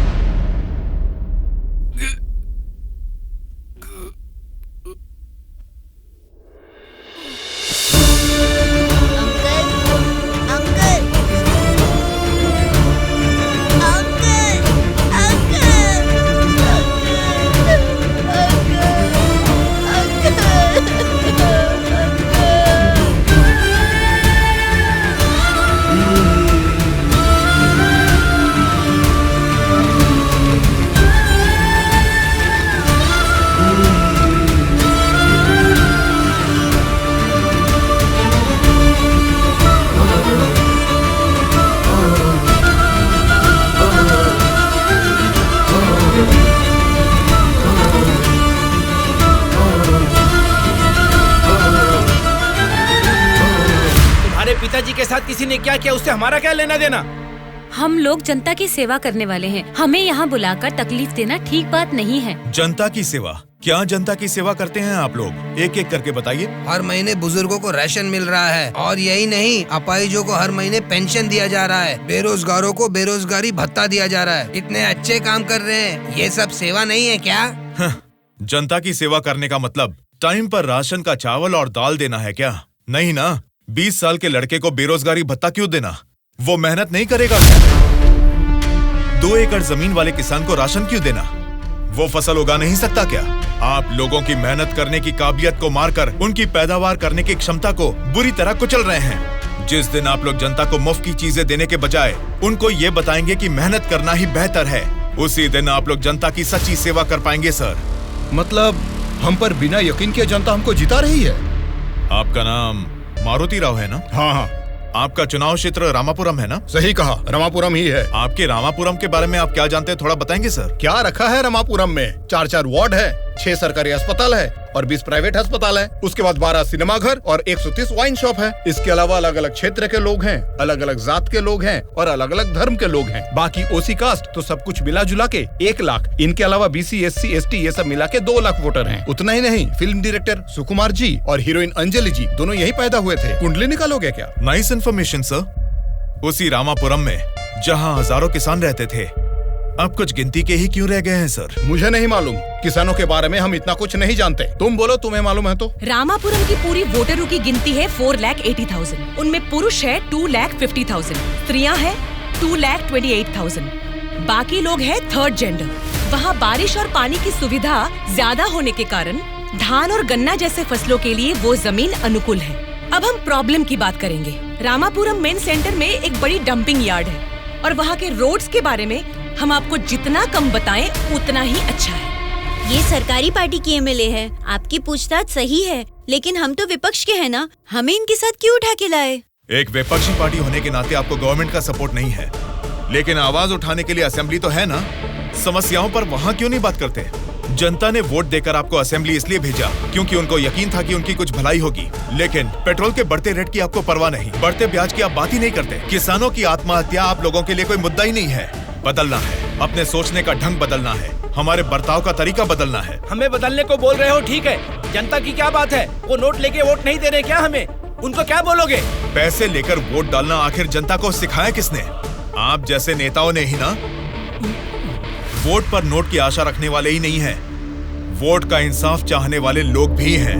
पिताजी के साथ किसी ने क्या किया, उससे हमारा क्या लेना देना? हम लोग जनता की सेवा करने वाले हैं, हमें यहाँ बुलाकर तकलीफ देना ठीक बात नहीं है। जनता की सेवा? क्या जनता की सेवा करते हैं आप लोग? एक एक करके बताइए। हर महीने बुजुर्गों को राशन मिल रहा है, और यही नहीं, अपाहिजों को हर महीने पेंशन दिया जा रहा है, बेरोजगारों को बेरोजगारी भत्ता दिया जा रहा है। इतने अच्छे काम कर रहे हैं, ये सब सेवा नहीं है क्या? जनता की सेवा करने का मतलब टाइम पर राशन का चावल और दाल देना है क्या? नहीं ना। 20 साल के लड़के को बेरोजगारी भत्ता क्यों देना? वो मेहनत नहीं करेगा क्या? 2 एकड़ जमीन वाले किसान को राशन क्यों देना? वो फसल उगा नहीं सकता क्या? आप लोगों की मेहनत करने की काबिलियत को मारकर उनकी पैदावार करने की क्षमता को बुरी तरह कुचल रहे हैं। जिस दिन आप लोग जनता को मुफ्त की चीजें देने के बजाय उनको ये बताएंगे कि मेहनत करना ही बेहतर है, उसी दिन आप लोग जनता की सच्ची सेवा कर पाएंगे सर। मतलब हम पर बिना यकीन के जनता हमको जिता रही है। आपका नाम मारुति राव है ना? हाँ हाँ। आपका चुनाव क्षेत्र रामापुरम है ना? सही कहा, रामापुरम ही है। आपके रामापुरम के बारे में आप क्या जानते हैं, थोड़ा बताएंगे सर? क्या रखा है रामापुरम में? 4 वार्ड है, 6 सरकारी अस्पताल है और 20 प्राइवेट अस्पताल है। उसके बाद 12 सिनेमा घर और 130 वाइन शॉप है। इसके अलावा अलग अलग क्षेत्र के लोग हैं, अलग अलग जात के लोग हैं और अलग अलग धर्म के लोग हैं। बाकी ओसी कास्ट तो सब कुछ मिला जुला के 1 लाख। इनके अलावा BC SC ST ये सब मिला के 2 लाख वोटर हैं। उतना ही नहीं, फिल्म डायरेक्टर सुकुमार जी और हीरोइन अंजलि जी दोनों यही पैदा हुए थे। कुंडली निकालोगे क्या? Nice information sir. उसी रामापुरम में जहाँ हजारों किसान रहते थे, अब कुछ गिनती के ही क्यों रह गए हैं सर? मुझे नहीं मालूम, किसानों के बारे में हम इतना कुछ नहीं जानते। तुम बोलो, तुम्हें मालूम है तो? रामापुरम की पूरी वोटरों की गिनती है 4,80,000। उनमें पुरुष है 2,50,000, स्त्रियां हैं 2,28,000, बाकी लोग हैं 3rd जेंडर। वहाँ बारिश और पानी की सुविधा ज्यादा होने के कारण धान और गन्ना जैसे फसलों के लिए वो जमीन अनुकूल है। अब हम प्रॉब्लम की बात करेंगे। रामापुरम मेन सेंटर में एक बड़ी डंपिंग यार्ड है और वहाँ के रोड्स के बारे में हम आपको जितना कम बताएं उतना ही अच्छा है। ये सरकारी पार्टी की MLA है, आपकी पूछताछ सही है, लेकिन हम तो विपक्ष के हैं ना, हमें इनके साथ क्यों उठा के लाए? एक विपक्षी पार्टी होने के नाते आपको गवर्नमेंट का सपोर्ट नहीं है, लेकिन आवाज उठाने के लिए असेंबली तो है ना। समस्याओं पर वहाँ क्यों नहीं बात करते? जनता ने वोट देकर आपको असेंबली इसलिए भेजा क्योंकि उनको यकीन था कि उनकी कुछ भलाई होगी, लेकिन पेट्रोल के बढ़ते रेट की आपको परवाह नहीं, बढ़ते ब्याज की आप बात ही नहीं करते। किसानों की आत्महत्या आप लोगों के लिए कोई मुद्दा ही नहीं है। बदलना है, अपने सोचने का ढंग बदलना है, हमारे बर्ताव का तरीका बदलना है। हमें बदलने को बोल रहे हो, ठीक है, जनता की क्या बात है? वो नोट लेके वोट नहीं दे रहे क्या हमें? उनको क्या बोलोगे? पैसे लेकर वोट डालना आखिर जनता को सिखाया किसने? आप जैसे नेताओं ने ही ना। वोट पर नोट की आशा रखने वाले ही नहीं हैं, वोट का इंसाफ चाहने वाले लोग भी हैं।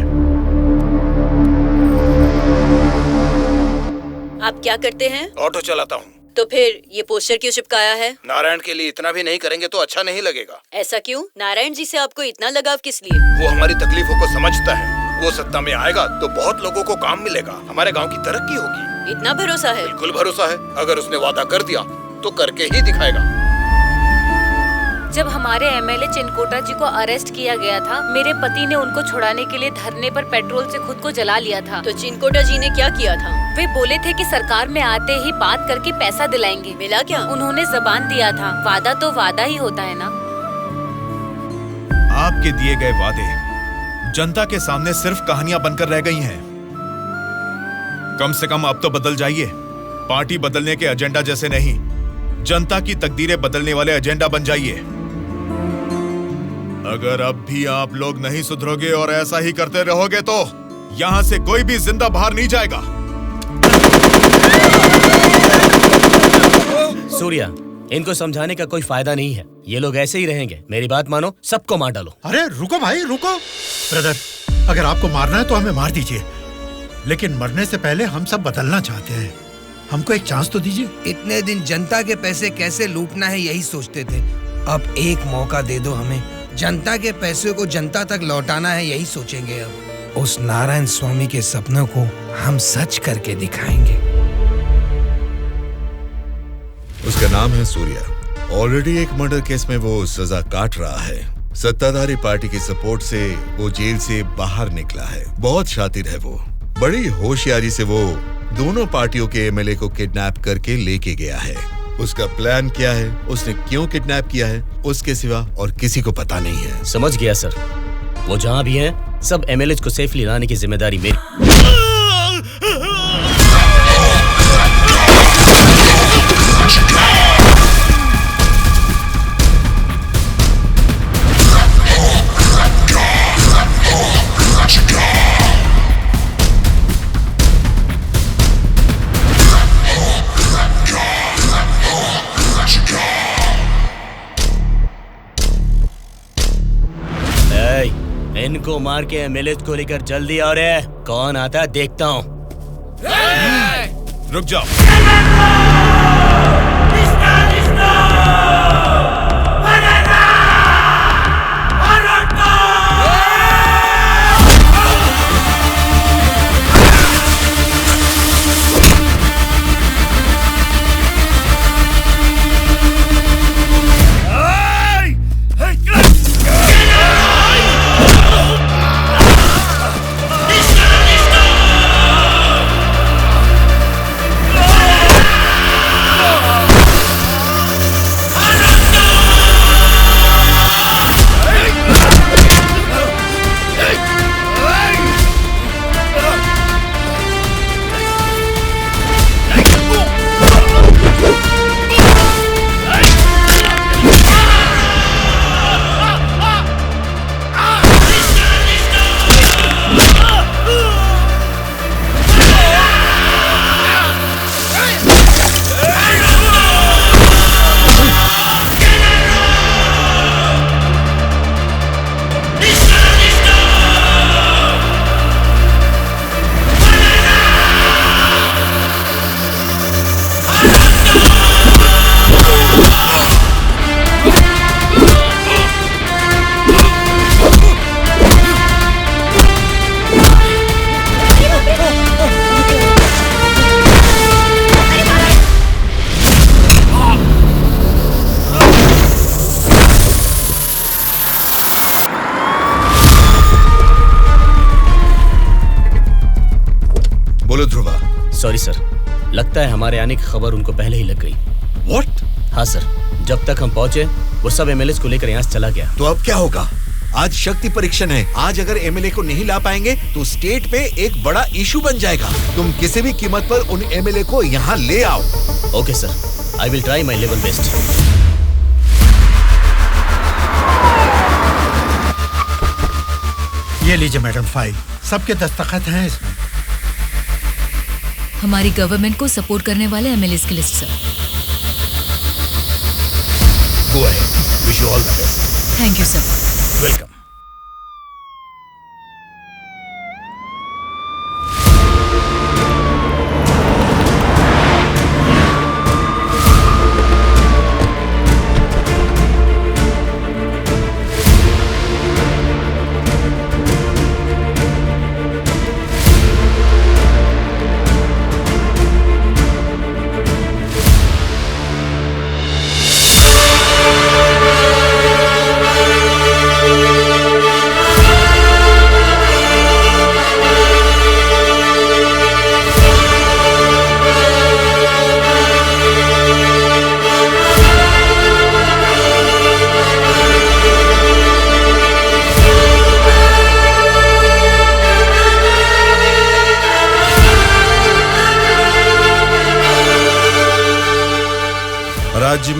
आप क्या करते हैं? ऑटो चलाता हूँ। तो फिर ये पोस्टर क्यों चिपकाया है? नारायण के लिए इतना भी नहीं करेंगे तो अच्छा नहीं लगेगा। ऐसा क्यों? नारायण जी से आपको इतना लगाव किस लिए? वो हमारी तकलीफों को समझता है। वो सत्ता में आएगा तो बहुत लोगों को काम मिलेगा, हमारे गांव की तरक्की होगी। इतना भरोसा है? बिल्कुल भरोसा है। अगर उसने वादा कर दिया तो करके ही दिखाएगा। जब हमारे एमएलए चिनकोटा जी को अरेस्ट किया गया था, मेरे पति ने उनको छुड़ाने के लिए धरने पर पेट्रोल से खुद को जला लिया था। तो चिनकोटा जी ने क्या किया था? वे बोले थे कि सरकार में आते ही बात करके पैसा दिलाएंगे। मिला क्या? उन्होंने जबान दिया था। वादा तो वादा ही होता है ना। आपके दिए गए वादे जनता के सामने सिर्फ कहानियां बनकर रह गई हैं। कम से कम अब तो बदल जाइए। पार्टी बदलने के एजेंडा जैसे नहीं, जनता की तकदीरें बदलने वाले एजेंडा बन जाइए। अगर अब भी आप लोग नहीं सुधरोगे और ऐसा ही करते रहोगे तो यहां से कोई भी जिंदा बाहर नहीं जाएगा। सूर्या, इनको समझाने का कोई फायदा नहीं है। ये लोग ऐसे ही रहेंगे। मेरी बात मानो, सबको मार डालो। अरे रुको भाई, रुको। ब्रदर, अगर आपको मारना है तो हमें मार दीजिए, लेकिन मरने से पहले हम सब बदलना चाहते हैं। हमको एक चांस तो दीजिए। इतने दिन जनता के पैसे कैसे लूटना है यही सोचते थे। अब एक मौका दे दो हमें। जनता के पैसे को जनता तक लौटाना है यही सोचेंगे। अब उस नारायण स्वामी के सपनों को हम सच करके दिखाएंगे। उसका नाम है सूर्या। ऑलरेडी एक मर्डर केस में वो सजा काट रहा है। सत्ताधारी पार्टी की सपोर्ट से वो जेल से बाहर निकला है। बहुत शातिर है वो। बड़ी होशियारी से वो दोनों पार्टियों के एमएलए को किडनैप करके लेके गया है। उसका प्लान क्या है, उसने क्यों किडनैप किया है, उसके सिवा और किसी को पता नहीं है। समझ गया सर। वो जहाँ भी हैं, सब एमएलए को सेफली लाने की जिम्मेदारी मेरी। इनको मार के एमएलए को लेकर जल्दी आ रहे। कौन आता है देखता हूँ। रुक जाओ। सॉरी सर, लगता है हमारे आने की खबर उनको पहले ही लग गई। What? हाँ सर, जब तक हम पहुंचे वो सब एमएलए को लेकर यहाँ से चला गया। तो अब क्या होगा? आज शक्ति परीक्षण है। आज अगर एमएलए को नहीं ला पाएंगे तो स्टेट पे एक बड़ा इशू बन जाएगा। तुम किसी भी कीमत पर उन एमएलए को यहाँ ले आओ। Okay sir, I will try my level best. ये लीजिए मैडम फाइल, सबके दस्तखत हैं इसमें। हमारी गवर्नमेंट को सपोर्ट करने वाले एमएलए की list sir. Go ahead, wish you all the best. Thank you sir. Welcome.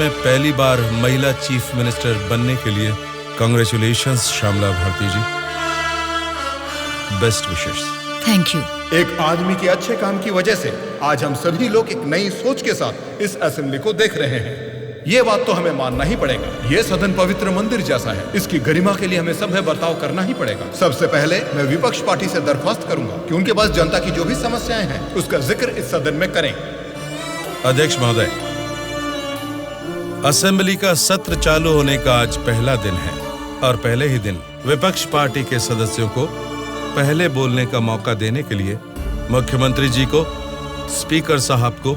में पहली बार महिला चीफ मिनिस्टर बनने के लिए congratulations Shyamala Bharati ji. Best wishes. Thank you. एक आदमी के अच्छे काम की वजह से आज हम सभी लोग एक नई सोच के साथ इस असेंबली को देख रहे हैं। ये बात तो हमें मानना ही पड़ेगा। ये सदन पवित्र मंदिर जैसा है, इसकी गरिमा के लिए हमें सभ्य बर्ताव करना ही पड़ेगा। सबसे पहले मैं विपक्ष पार्टी से दरख्वास्त करूंगा कि उनके पास जनता की जो भी समस्याएं हैं उसका जिक्र इस सदन में करें। अध्यक्ष महोदय, असेंबली का सत्र चालू होने का आज पहला दिन है और पहले ही दिन विपक्ष पार्टी के सदस्यों को पहले बोलने का मौका देने के लिए मुख्यमंत्री जी को, स्पीकर साहब को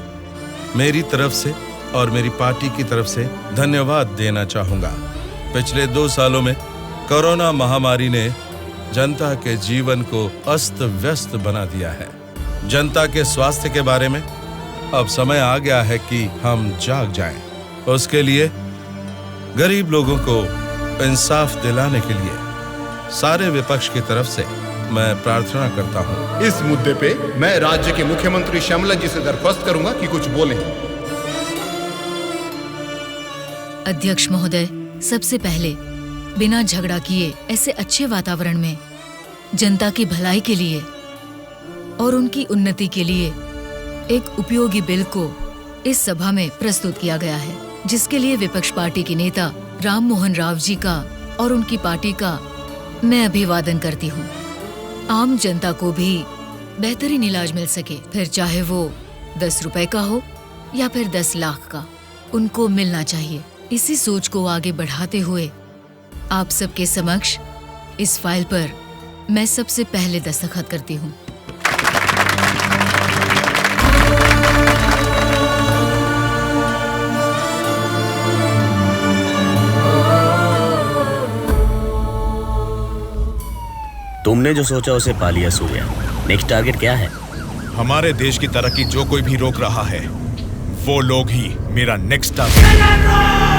मेरी तरफ से और मेरी पार्टी की तरफ से धन्यवाद देना चाहूंगा। पिछले 2 सालों में कोरोना महामारी ने जनता के जीवन को अस्त व्यस्त बना दिया है। जनता के स्वास्थ्य के बारे में अब समय आ गया है कि हम जाग जाएं। उसके लिए गरीब लोगों को इंसाफ दिलाने के लिए सारे विपक्ष की तरफ से मैं प्रार्थना करता हूं। इस मुद्दे पे मैं राज्य के मुख्यमंत्री श्यामला जी से दरख्वास्त करूंगा कि कुछ बोलें। अध्यक्ष महोदय, सबसे पहले बिना झगड़ा किए ऐसे अच्छे वातावरण में जनता की भलाई के लिए और उनकी उन्नति के लिए एक उपयोगी बिल को इस सभा में प्रस्तुत किया गया है, जिसके लिए विपक्ष पार्टी के नेता राम मोहन राव जी का और उनकी पार्टी का मैं अभिवादन करती हूँ। आम जनता को भी बेहतरीन इलाज मिल सके, फिर चाहे वो 10 रुपए का हो या फिर 10 लाख का, उनको मिलना चाहिए। इसी सोच को आगे बढ़ाते हुए आप सबके समक्ष इस फाइल पर मैं सबसे पहले दस्तखत करती हूँ। तुमने जो सोचा उसे पा लिया सूर्या। नेक्स्ट टारगेट क्या है? हमारे देश की तरक्की जो कोई भी रोक रहा है वो लोग ही मेरा नेक्स्ट टारगेट।